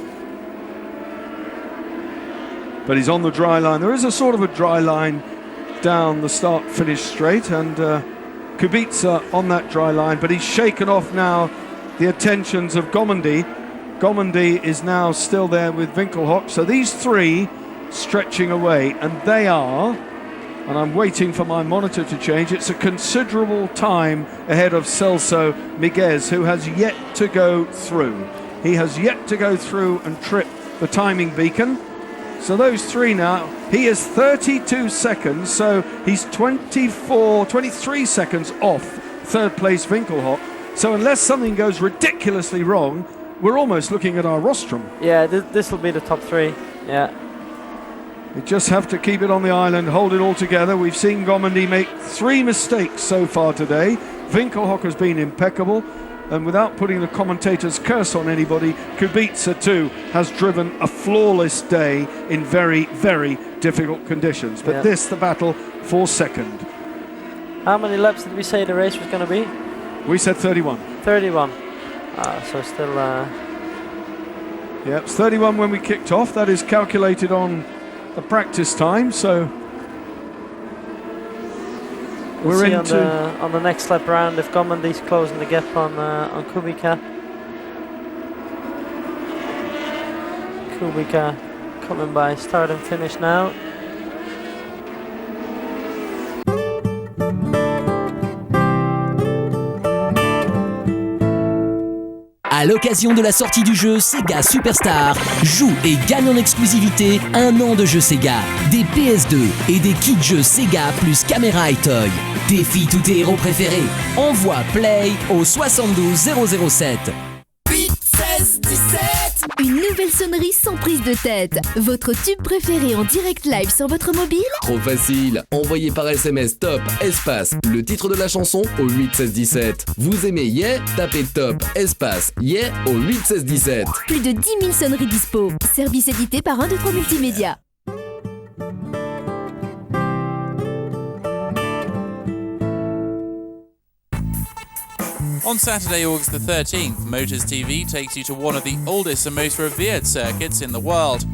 But he's on the dry line. There is a sort of a dry line down the start-finish straight, and Kubica on that dry line, but he's shaken off now the attentions of Gomondy. Gomondy is now still there with Winkelhock, so these three stretching away, and they are and I'm waiting for my monitor to change. It's a considerable time ahead of Celso Miguez, who has yet to go through. He has yet to go through and trip the timing beacon. So those three now, he is 32 seconds, so he's 23 seconds off third place Winkelhock. So unless something goes ridiculously wrong, we're almost looking at our rostrum. Yeah, this will be the top three. Yeah. You just have to keep it on the island, hold it all together. We've seen Gomondy make 3 mistakes so far today. Winkelhock has been impeccable, and without putting the commentator's curse on anybody, Kubica too has driven a flawless day in very, very difficult conditions. But this, the battle for second. How many laps did we say the race was going to be? We said 31. 31. So still... Yeah, it's 31 when we kicked off. That is calculated on the practice time, so we're see into on the next lap round if Gomondy's closing the gap on Kubica. Kubica coming by start and finish now. À l'occasion de la sortie du jeu Sega Superstar, joue et gagne en exclusivité 1 an de jeux Sega, des PS2 et des kits jeux Sega plus caméra et toy. Défie tous tes héros préférés. Envoie Play au 72007. 8, 16, 17. Une nouvelle sonnerie sans prise de tête. Votre tube préféré en direct live sur votre mobile? Trop facile. Envoyez par SMS top, espace, le titre de la chanson au 8 16 17. Vous aimez Yeah? Tapez top, espace, Yeah au 8 16 17. Plus de 10 000 sonneries dispo. Service édité par 1, 2, 3 Multimédia. On Saturday, August the 13th, Motors TV takes you to one of the oldest and most revered circuits in the world.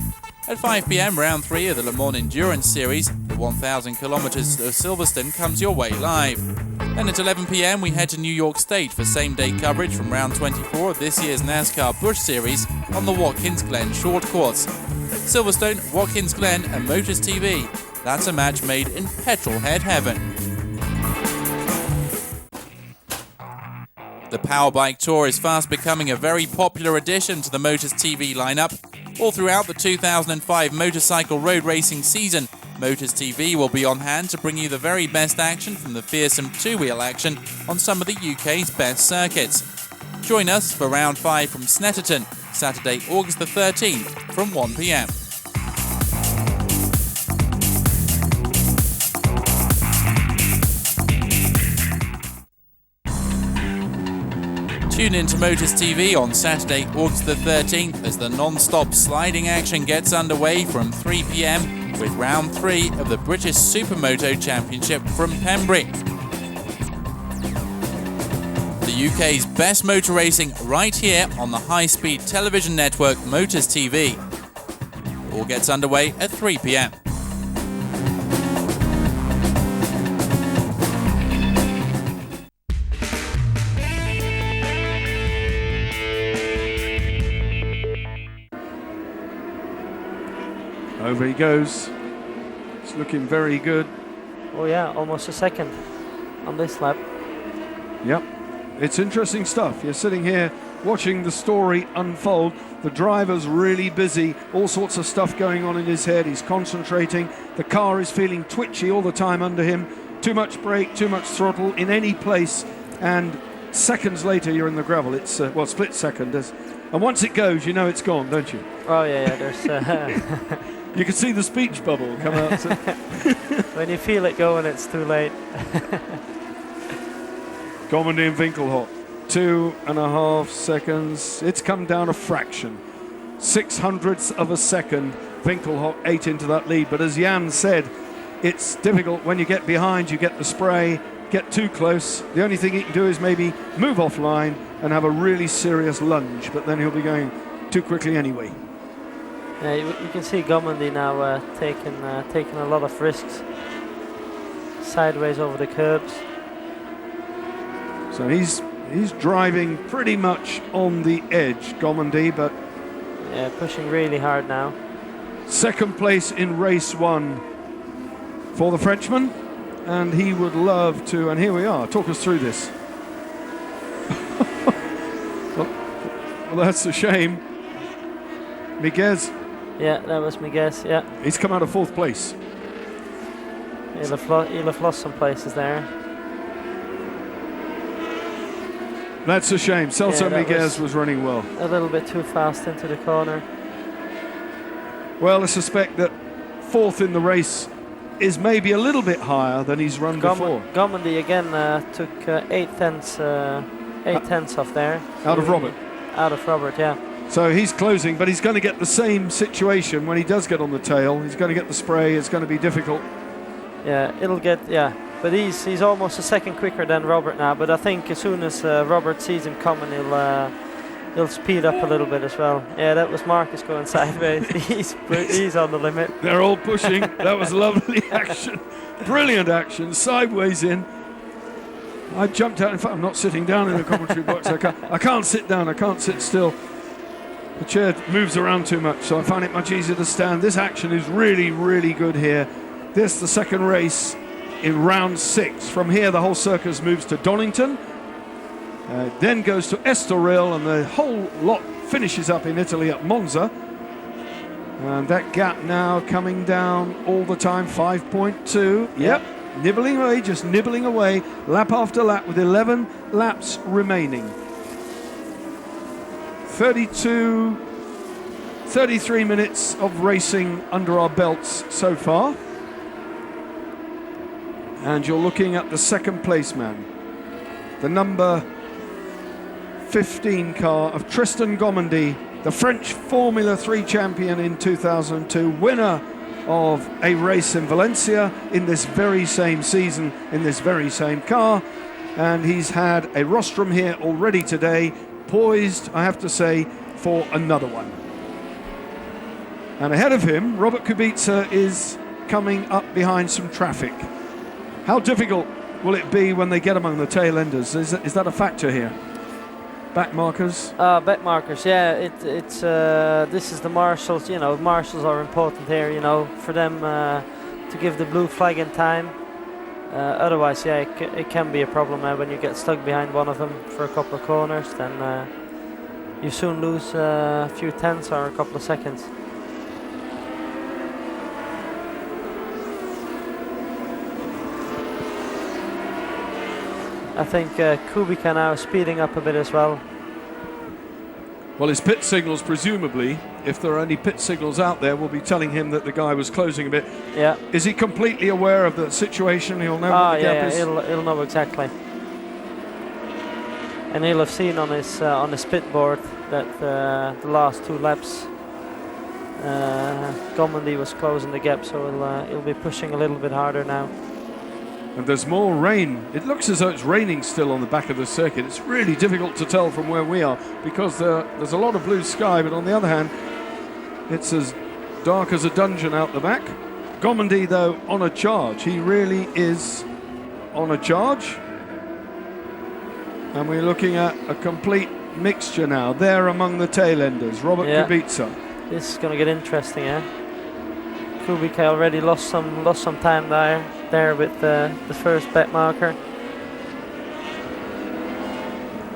At 5 p.m, round 3 of the Le Mans Endurance Series, the 1,000 kilometers of Silverstone comes your way live. Then at 11 p.m, we head to New York State for same-day coverage from round 24 of this year's NASCAR Busch Series on the Watkins Glen short course. Silverstone, Watkins Glen and Motors TV. That's a match made in petrolhead heaven. The Powerbike Tour is fast becoming a very popular addition to the Motors TV lineup. All throughout the 2005 motorcycle road racing season, Motors TV will be on hand to bring you the very best action from the fearsome two-wheel action on some of the UK's best circuits. Join us for round 5 from Snetterton, Saturday, August the 13th from 1 p.m. Tune in to Motors TV on Saturday, August the 13th as the non-stop sliding action gets underway from 3 p.m. with round 3 of the British Supermoto Championship from Pembrey. The UK's best motor racing right here on the high-speed television network Motors TV. All gets underway at 3 p.m. over he goes. It's looking very good. Oh yeah, almost a second on this lap. Yep, it's interesting stuff. You're sitting here watching the story unfold. The driver's really busy, all sorts of stuff going on in his head. He's concentrating. The car is feeling twitchy all the time under him. Too much brake, too much throttle in any place, and seconds later you're in the gravel. It's well, split second. And once it goes, you know it's gone, don't you? Oh yeah, there's you can see the speech bubble come out. when you feel it going, it's too late. Gomondy and Winkelhock, 2.5 seconds. It's come down a fraction. 0.06 of a second. Winkelhock ate into that lead. But as Jan said, it's difficult when you get behind, you get the spray, get too close. The only thing he can do is maybe move offline and have a really serious lunge, but then he'll be going too quickly anyway. Yeah, you can see Gomondy now taking a lot of risks. Sideways over the curbs. So he's driving pretty much on the edge, Gomondy, but yeah, pushing really hard now. second place in race 1 for the Frenchman, and he would love to, and here we are, talk us through this. well, that's a shame. Miguez, Yeah, that was my guess. Yeah, he's come out of 4th place. he'll have lost some places there. That's a shame. Celso that Miguez was running well. A little bit too fast into the corner. Well, I suspect that 4th in the race is maybe a little bit higher than he's run before. Gomondy again took 8 tenths off there. Out of Robert. Out of Robert, yeah. So he's closing, but he's going to get the same situation when he does get on the tail. He's going to get the spray. It's going to be difficult. Yeah, but he's almost a second quicker than Robert now. But I think as soon as Robert sees him coming, he'll speed up a little bit as well. Yeah, that was Marcus going sideways. he's on the limit. They're all pushing. That was lovely action. Brilliant action. Sideways in. I jumped out. In fact, I'm not sitting down in the commentary box. I can't sit down. I can't sit still. The chair moves around too much, so I find it much easier to stand. This action is really, really good here. This, the second race in round 6. From here, the whole circus moves to Donington, then goes to Estoril, and the whole lot finishes up in Italy at Monza. And that gap now coming down all the time, 5.2. Yep, nibbling away, just nibbling away, lap after lap with 11 laps remaining. 33 minutes of racing under our belts so far. And you're looking at the second place man, the number 15 car of Tristan Gomondy, the French Formula 3 champion in 2002, winner of a race in Valencia in this very same season, in this very same car. And he's had a rostrum here already today, poised, I have to say, for another one. And ahead of him, Robert Kubica is coming up behind some traffic. How difficult will it be when they get among the tail enders? Is that a factor here? Back markers? Back markers, yeah. It's this is the marshals. You know, marshals are important here. You know, for them to give the blue flag in time. Otherwise, yeah, it can be a problem when you get stuck behind one of them for a couple of corners. Then you soon lose a few tenths or a couple of seconds. I think Kubica now is speeding up a bit as well. Well, his pit signals, presumably, if there are any pit signals out there, will be telling him that the guy was closing a bit. Yeah. Is he completely aware of the situation? He'll know what the gap is? He'll know exactly. And he'll have seen on his pit board that the last 2 laps Gomondy was closing the gap, so he'll be pushing a little bit harder now. And there's more rain. It looks as though it's raining still on the back of the circuit. It's really difficult to tell from where we are because there's a lot of blue sky, but on the other hand, it's as dark as a dungeon out the back. Gomondy, though, on a charge. He really is on a charge. And we're looking at a complete mixture now. There among the tail enders, Robert Kubica. This is going to get interesting, yeah. Kubica already lost some time there with the first back marker.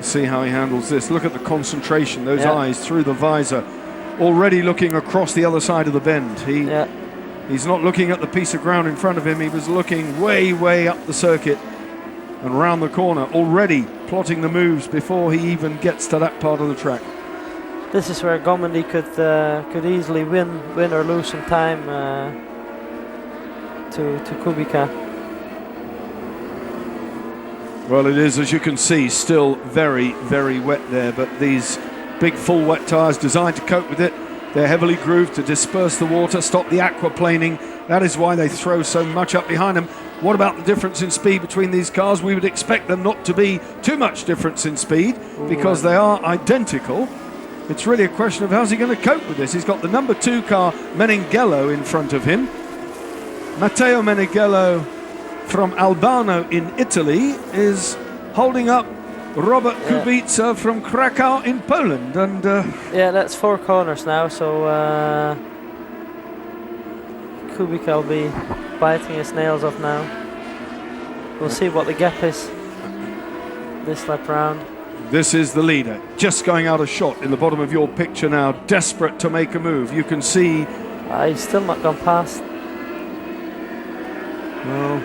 See how he handles this. Look at the concentration, those eyes through the visor, already looking across the other side of the bend. He's not looking at the piece of ground in front of him. He was looking way up the circuit and round the corner, already plotting the moves before he even gets to that part of the track. This is where Gomondy could easily win or lose some time to Kubica. Well, it is, as you can see, still very wet there, but these big full wet tyres designed to cope with it. They're heavily grooved to disperse the water, stop the aquaplaning. That is why they throw so much up behind them. What about the difference in speed between these cars? We would expect them not to be too much difference in speed because they are identical. It's really a question of how's he going to cope with this. He's got the number 2 car, Meneghello, in front of him. Matteo Meneghello from Albano in Italy is holding up Robert Kubica from Krakow in Poland. And yeah, that's 4 corners now, so Kubica will be biting his nails off now. We'll see what the gap is this lap round. This is the leader, just going out of shot in the bottom of your picture now, desperate to make a move. You can see... He's still not gone past. Well,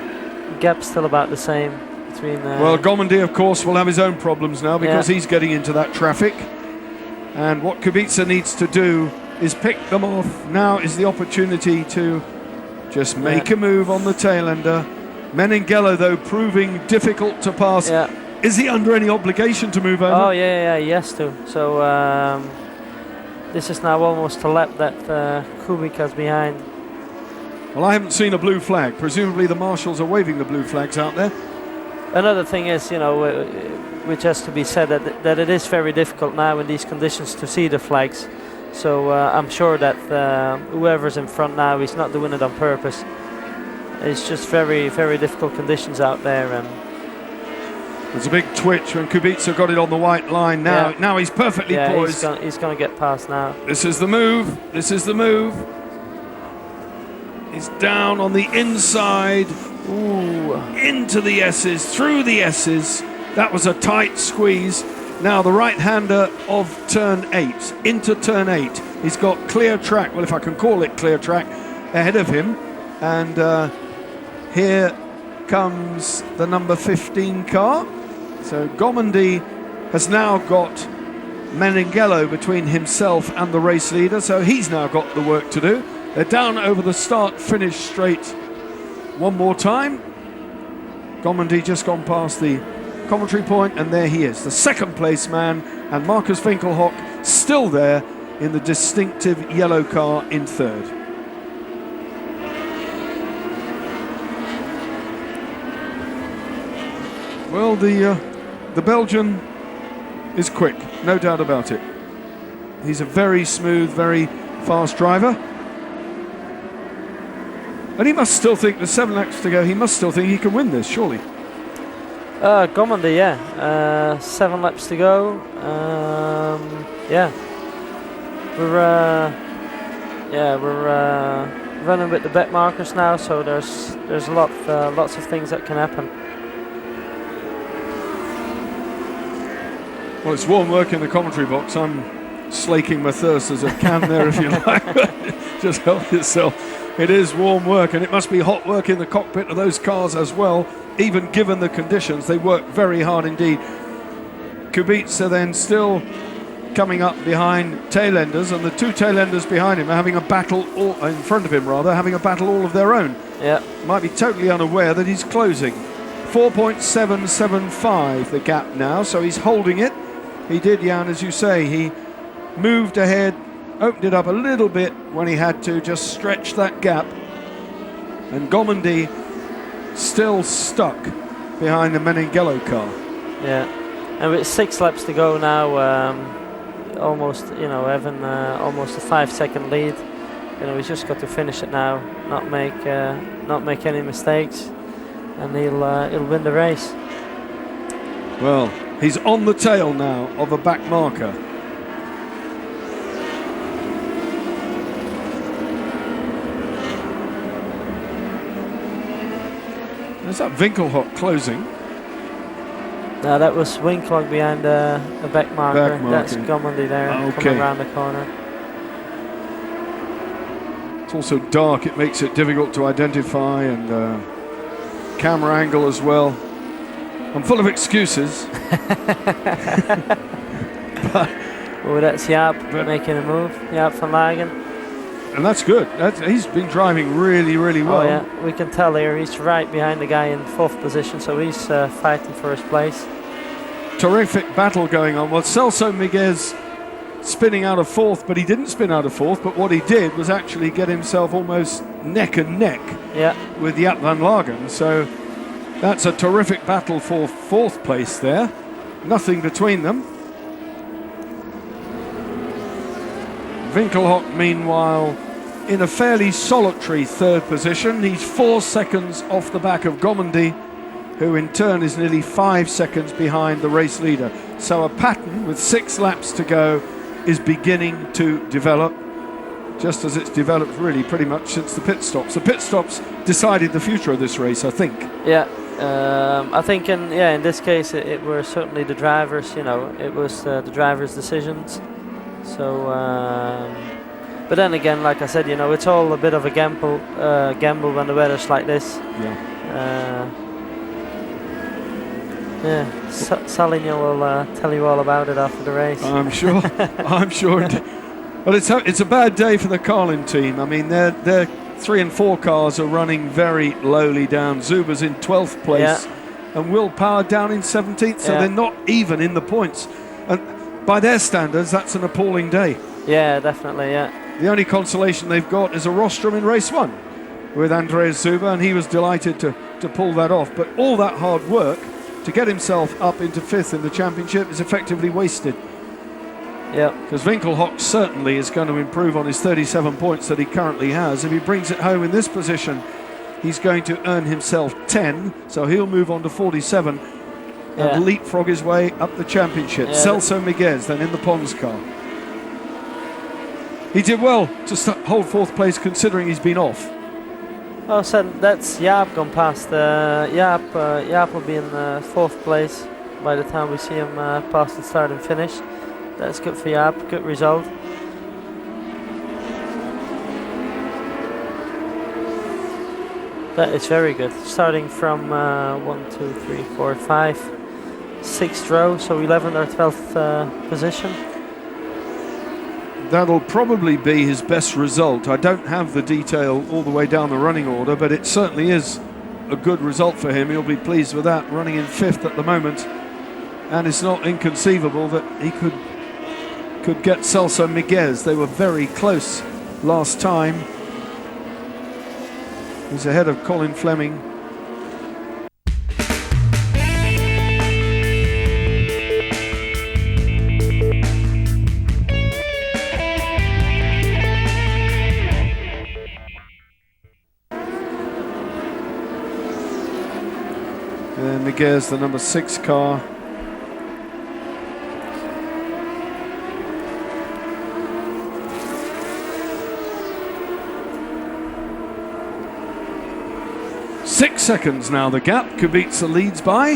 The gap's still about the same between... well, Gomendy, of course, will have his own problems now because he's getting into that traffic. And what Kubica needs to do is pick them off. Now is the opportunity to just make a move on the tail ender. Meninghello, though, proving difficult to pass. Yeah. Is he under any obligation to move over? Oh, yeah, he has to. So this is now almost a lap that Kubica's behind. Well, I haven't seen a blue flag. Presumably the marshals are waving the blue flags out there. Another thing is, you know, which has to be said, that it is very difficult now in these conditions to see the flags. So I'm sure that whoever's in front now is not doing it on purpose. It's just very, very difficult conditions out there. And there's a big twitch when Kubica got it on the white line. Now he's perfectly poised. He's going to get past now. This is the move. This is the move. He's down on the inside. Ooh, into the S's, through the S's. That was a tight squeeze. Now the right-hander of turn 8, into turn 8. He's got clear track, well, if I can call it clear track, ahead of him. And here comes the number 15 car. So Gomendy has now got Meninghello between himself and the race leader, so he's now got the work to do. They're down over the start-finish straight one more time. Gomendy just gone past the commentary point, and there he is, the second place man, and Marcus Winkelhock still there in the distinctive yellow car in third. Well, the Belgian is quick, no doubt about it. He's a very smooth, very fast driver. And he must still think, there's 7 laps to go, he must still think he can win this, surely. Gomendy, 7 laps to go. We're running with the bet markers now, so there's lots of things that can happen. Well, it's warm work in the commentary box. I'm slaking my thirst as a can there, if you like. Just help yourself. It is warm work, and it must be hot work in the cockpit of those cars as well. Even given the conditions, they work very hard indeed. Kubica then still coming up behind tailenders, and the two tailenders behind him are having a battle, in front of him rather, having a battle all of their own. Yeah. Might be totally unaware that he's closing. 4.775 the gap now, so he's holding it. He did, Jan, as you say, he moved ahead, opened it up a little bit when he had to, just stretch that gap. And Gomendy still stuck behind the Meninghello car. Yeah, and with 6 laps to go now, almost, having almost a 5-second lead. He's just got to finish it now, not make any mistakes, and he'll win the race. Well, he's on the tail now of a back marker. There's that Winkelhock closing. No, that was Winkelhock behind a back marker. That's marking. Gomendy there, coming around the corner. It's also dark, it makes it difficult to identify, and camera angle as well. I'm full of excuses. Oh, that's Jaap making a move. Jaap van Lagen. And that's good. He's been driving really, really well. Oh yeah, we can tell here he's right behind the guy in 4th position, so he's fighting for his place. Terrific battle going on. Well, Celso Miguez spinning out of 4th, but he didn't spin out of 4th, but what he did was actually get himself almost neck and neck with Jaap van Lagen. So that's a terrific battle for 4th place there. Nothing between them. Winkelhock, meanwhile, in a fairly solitary 3rd position. He's 4 seconds off the back of Gomendy, who in turn is nearly 5 seconds behind the race leader. So a pattern with 6 laps to go is beginning to develop. just as it's developed really pretty much since the pit stops. The pit stops decided the future of this race, I think. Yeah, I think in this case it were certainly the drivers. You know, it was the drivers' decisions. So, but then again, like I said, you know, it's all a bit of a gamble when the weather's like this. Yeah. Salinho will tell you all about it after the race. I'm sure. I'm sure. Well, it's a bad day for the Carlin team. I mean, their 3 and 4 cars are running very lowly down. Zuber's in 12th place, and Will Power down in 17th. So they're not even in the points. And by their standards, that's an appalling day. Yeah, definitely. Yeah. The only consolation they've got is a rostrum in race 1 with Andreas Zuber, and he was delighted to pull that off. But all that hard work to get himself up into 5th in the championship is effectively wasted. Yeah. Because Winkelhock certainly is going to improve on his 37 points that he currently has. If he brings it home in this position, he's going to earn himself 10, so he'll move on to 47 and leapfrog his way up the championship. Celso Miguez then in the Pons car. He did well to hold 4th place considering he's been off. Oh, so that's Jaap gone past. Jaap will be in 4th place by the time we see him past the start and finish. That's good for Jaap, good result. That is very good. Starting from 1, 2, 3, 4, 5, 6th row, so 11th or 12th position. That'll probably be his best result. I don't have the detail all the way down the running order, but it certainly is a good result for him. He'll be pleased with that, running in 5th at the moment. And it's not inconceivable that he could get Celso Miguez. They were very close last time. He's ahead of Colin Fleming. And Miguez, the number 6 car. Six seconds now the gap. Kubica leads by,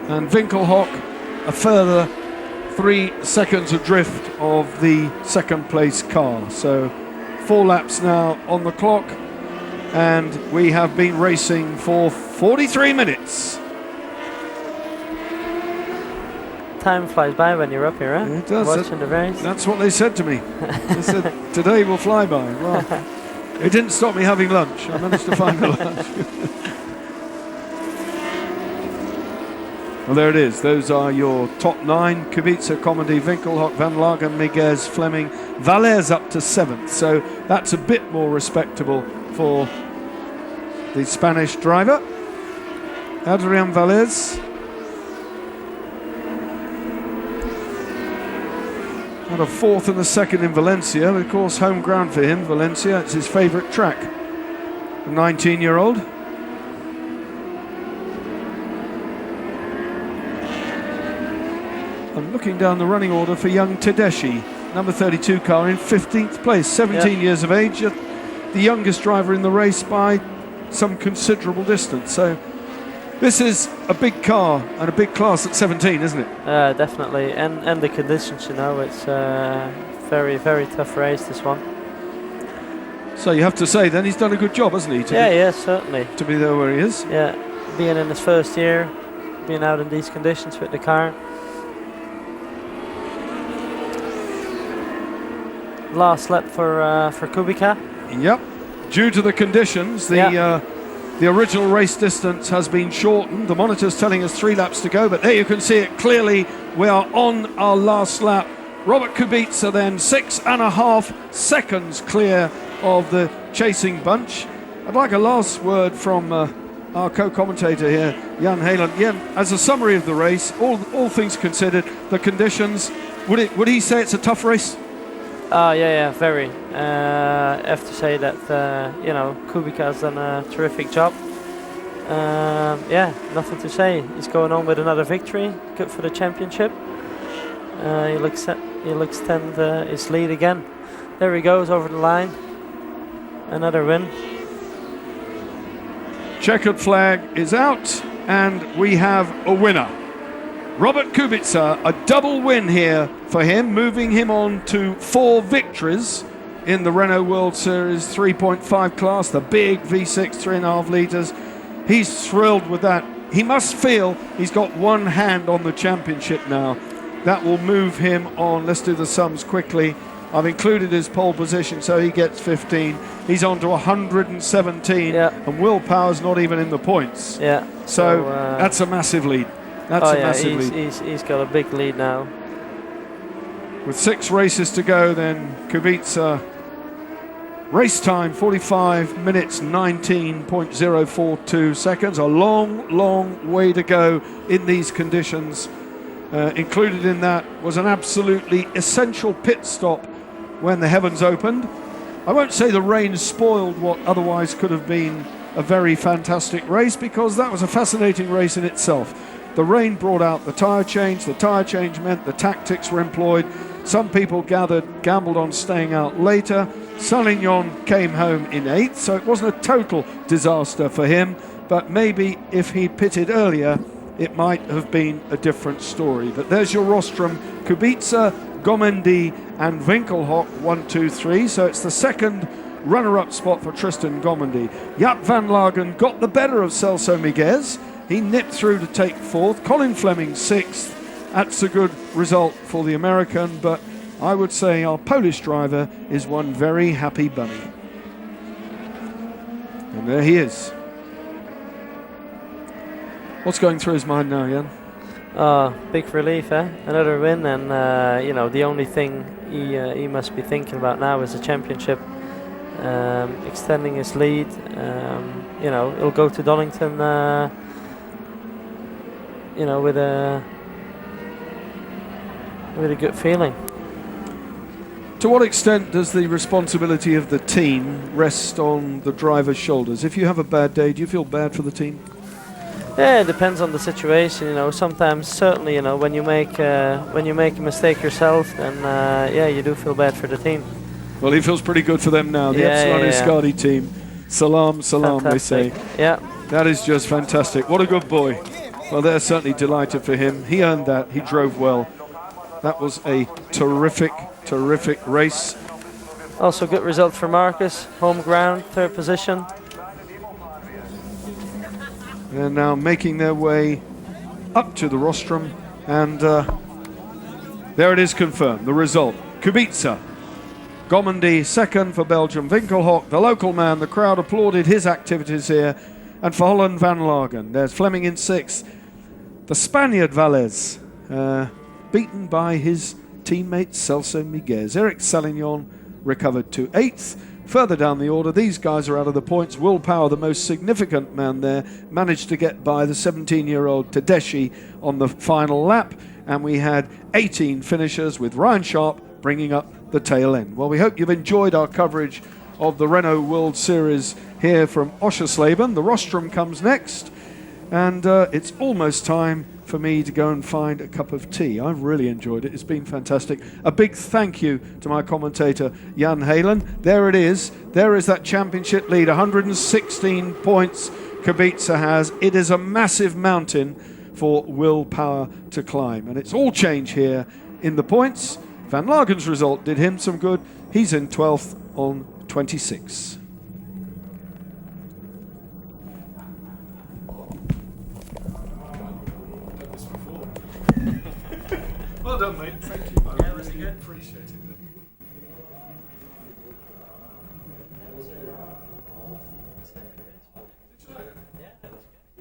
and Winkelhock a further 3 seconds adrift of the 2nd place car. So 4 laps now on the clock, and we have been racing for 43 minutes. Time flies by when you're up here, huh? It does. Watching the race. That's what they said to me. They said, today will fly by. Well, it didn't stop me having lunch. I managed to find the lunch. Well, there it is. Those are your top 9. Kubica, Comedy, Winkelhock, Van Lagen, Miguez, Fleming. Valère's up to 7th. So that's a bit more respectable for the Spanish driver. Adrian Valèse. Had a 4th and a 2nd in Valencia. Of course, home ground for him, Valencia. It's his favourite track. A 19-year-old. I'm looking down the running order for young Tedeschi, number 32 car in 15th place, 17 years of age, the youngest driver in the race by some considerable distance. So this is a big car and a big class at 17, isn't it? Definitely, and the conditions, you know, it's very, very tough race, this one. So you have to say then he's done a good job, hasn't he? Certainly. To be there where he is. Yeah, being in his 1st year, being out in these conditions with the car. Last lap for Kubica. Yep. Due to the conditions, the original race distance has been shortened. The monitor's telling us 3 laps to go, but there you can see it clearly. We are on our last lap. Robert Kubica then 6.5 seconds clear of the chasing bunch. I'd like a last word from our co-commentator here, Jan Heyland. Jan, as a summary of the race, all things considered, the conditions, would he say it's a tough race? Yeah, very. I have to say that, you know, Kubica has done a terrific job. Nothing to say. He's going on with another victory. Good for the championship. He'll extend his lead again. There he goes over the line. Another win. Checkered flag is out, and we have a winner. Robert Kubica, a double win here for him, moving him on to 4 victories in the Renault World Series 3.5 class, the big V6 3.5 litres. He's thrilled with that. He must feel he's got one hand on the championship now. That will move him on. Let's do the sums quickly. I've included his pole position, so he gets 15. He's on to 117, and Will Power's not even in the points. Yeah. So that's a massive lead. That's a massive lead. He's got a big lead now. With 6 races to go, then Kubica, race time 45 minutes 19.042 seconds. A long, long way to go in these conditions. Included in that was an absolutely essential pit stop when the heavens opened. I won't say the rain spoiled what otherwise could have been a very fantastic race, because that was a fascinating race in itself. The rain brought out the tyre change. The tyre change meant the tactics were employed. Some people gambled on staying out later. Salignon came home in 8th, so it wasn't a total disaster for him, but maybe if he'd pitted earlier, it might have been a different story. But there's your rostrum: Kubica, Gomendi and Winkelhock, 1, 2, 3. So it's the second runner-up spot for Tristan Gomendi. Jaap van Lagen got the better of Celso Miguez. He nipped through to take 4th. Colin Fleming 6th. That's a good result for the American, but I would say our Polish driver is one very happy bunny. And there he is. What's going through his mind now, Jan? Big relief, eh? Another win, and you know, the only thing he must be thinking about now is the championship, extending his lead. You know, he'll go to Donington, you know, with a good feeling. To what extent does the responsibility of the team rest on the driver's shoulders? If you have a bad day, do you feel bad for the team? Yeah, it depends on the situation. You know, sometimes certainly, you know, when you make a mistake yourself, then yeah, you do feel bad for the team. Well, he feels pretty good for them now. The Epsilon Escadi team. Salam, salam, Fantastic. they say. Yeah. That is just fantastic. What a good boy. Well, they're certainly delighted for him. He earned that. He drove well. That was a terrific, terrific race. Also good result for Marcus. Home ground, 3rd position. They're now making their way up to the rostrum, and there it is confirmed, the result. Kubica, Gomendi 2nd for Belgium, Winkelhock, the local man. The crowd applauded his activities here. And for Holland, Van Lagen. There's Fleming in 6th. The Spaniard, Valles, beaten by his teammate Celso Miguez. Eric Salignon recovered to 8th. Further down the order, these guys are out of the points. Will Power, the most significant man there, managed to get by the 17-year-old Tedeschi on the final lap. And we had 18 finishers, with Ryan Sharp bringing up the tail end. Well, we hope you've enjoyed our coverage of the Renault World Series here from Oschersleben. The rostrum comes next, and it's almost time for me to go and find a cup of tea. I've really enjoyed it. It's been fantastic. A big thank you to my commentator, Jan Halen. There it is. There is that championship lead. 116 points Kubica has. It is a massive mountain for Will Power to climb. And it's all change here in the points. Van Lagen's result did him some good. He's in 12th on 26. Well done, mate. Thank you. I really appreciate it.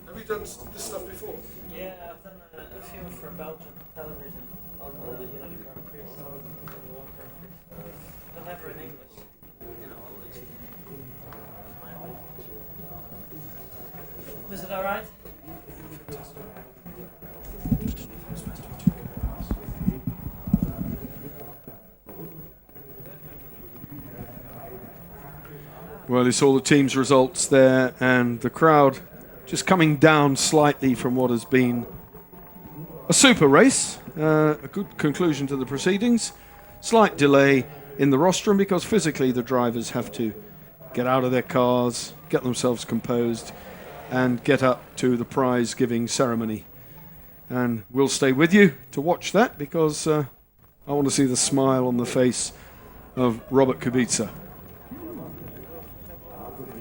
Have you done this stuff before? Yeah, I've done a few for Belgian television on the Grand Prix. But never in English. Was it alright? Well, it's all the team's results there, and the crowd just coming down slightly from what has been a super race. A good conclusion to the proceedings. Slight delay, in the rostrum, because physically the drivers have to get out of their cars, get themselves composed, and get up to the prize giving ceremony. And we'll stay with you to watch that, because I want to see the smile on the face of Robert Kubica.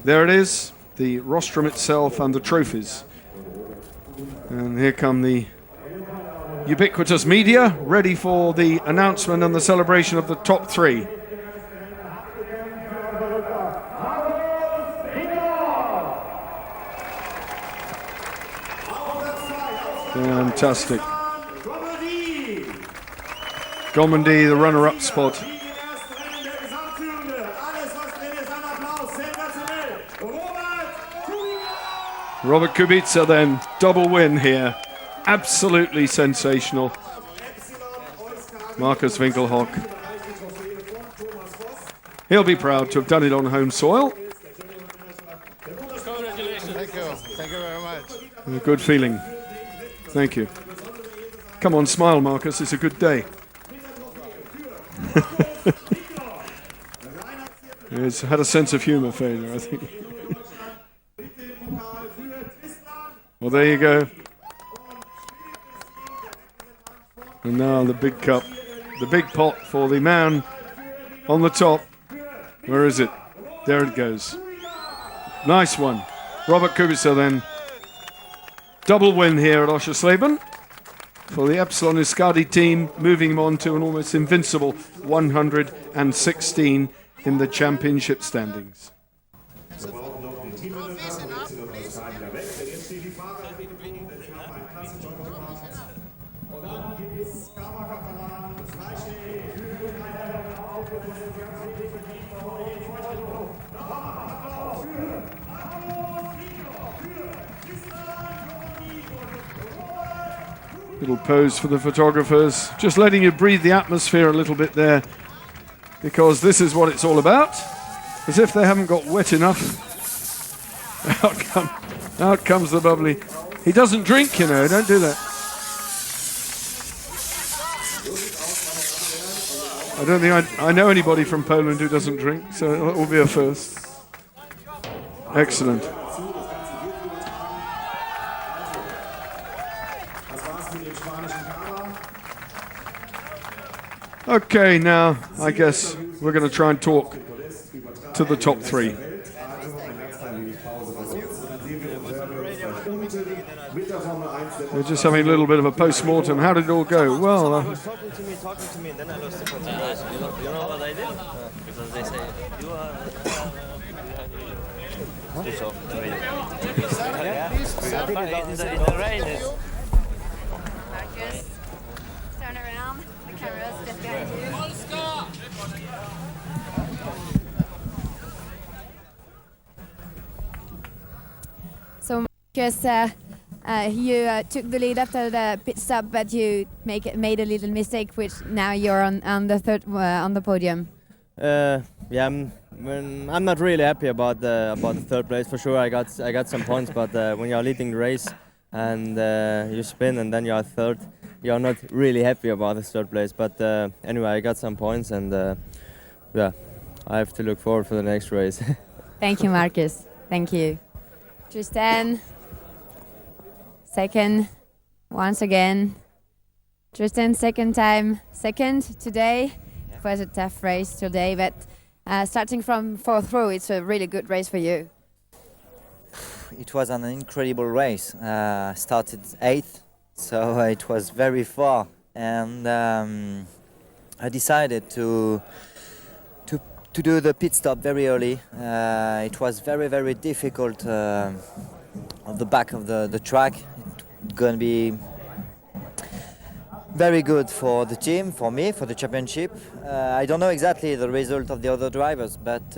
There it is, the rostrum itself and the trophies. And here come the ubiquitous media, ready for the announcement and the celebration of the top three. Fantastic. Gomendi, the runner-up spot. Robert Kubica then, double win here. Absolutely sensational. Markus Winkelhock. He'll be proud to have done it on home soil. Congratulations. Thank you. Thank you very much. A good feeling. Thank you. Come on, smile, Marcus. It's a good day. He's had a sense of humor, Fader, I think. Well, there you go. And now the big cup, the big pot for the man on the top. Where is it? There it goes. Nice one. Robert Kubica then. Double win here at Oschersleben for the Epsilon Euskadi team, moving him on to an almost invincible 116 in the championship standings. Little pose for the photographers, just letting you breathe the atmosphere a little bit there, because this is what it's all about. As if they haven't got wet enough. Out comes the bubbly. He doesn't drink, you know, don't do that. I don't think I know anybody from Poland who doesn't drink, so it will be a first. Excellent. Okay, now I guess we're going to try and talk to the top three. We're just having a little bit of a post-mortem. How did it all go? Well, talking to me, and then I lost the concentration. You know what I did? Because they say you are. In the rain. Marcus, turn around. The camera's just behind you. So Marcus, you took the lead after the pit stop, but you made a little mistake, which now you're on the third on the podium. Yeah, I'm not really happy about the third place. For sure, I got some points, but when you're leading the race and you spin and then you're third, you're not really happy about the third place. But anyway, I got some points, and yeah, I have to look forward for the next race. Thank you, Marcus. Thank you. Tristan, second, once again. Tristan, second today. It was a tough race today, but starting from fourth row, it's a really good race for you. It was an incredible race. Started 8th, so it was very far, and I decided to do the pit stop very early. It was very difficult on the back of the track. It's going to be very good for the team, for me, for the championship. I don't know exactly the result of the other drivers, but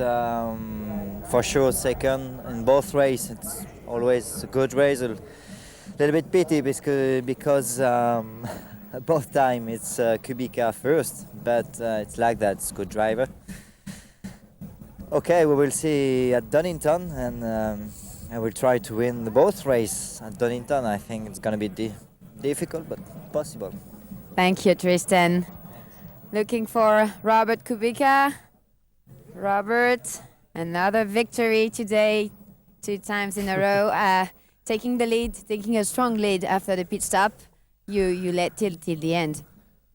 for sure second in both races. It's always a good race. A little bit pity because both time it's Kubica first, but it's like that. It's a good driver. Okay, we will see at Donington, and I will try to win the both race at Donington. I think it's going to be difficult, but possible. Thank you, Tristan. Looking for Robert Kubica. Robert, another victory today, 2 times in a row. Taking the lead, taking a strong lead after the pit stop. You led till the end.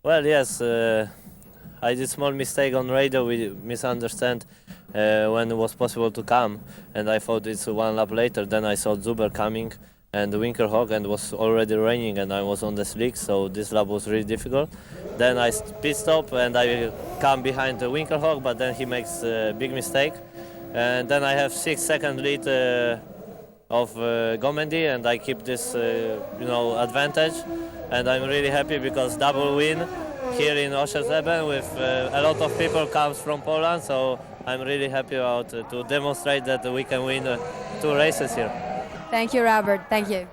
Well, yes, I did small mistake on radio. We misunderstand when it was possible to come, and I thought it's 1 lap later. Then I saw Zuber coming and the Winkelhock, and it was already raining, and I was on the slick, so this lap was really difficult. Then I pit stop and I come behind the Winkelhock, but then he makes a big mistake, and then I have 6-second lead of Gomendi, and I keep this advantage, and I'm really happy because double win here in Oschersleben with a lot of people comes from Poland, so I'm really happy about to demonstrate that we can win 2 races here. Thank you, Robert. Thank you.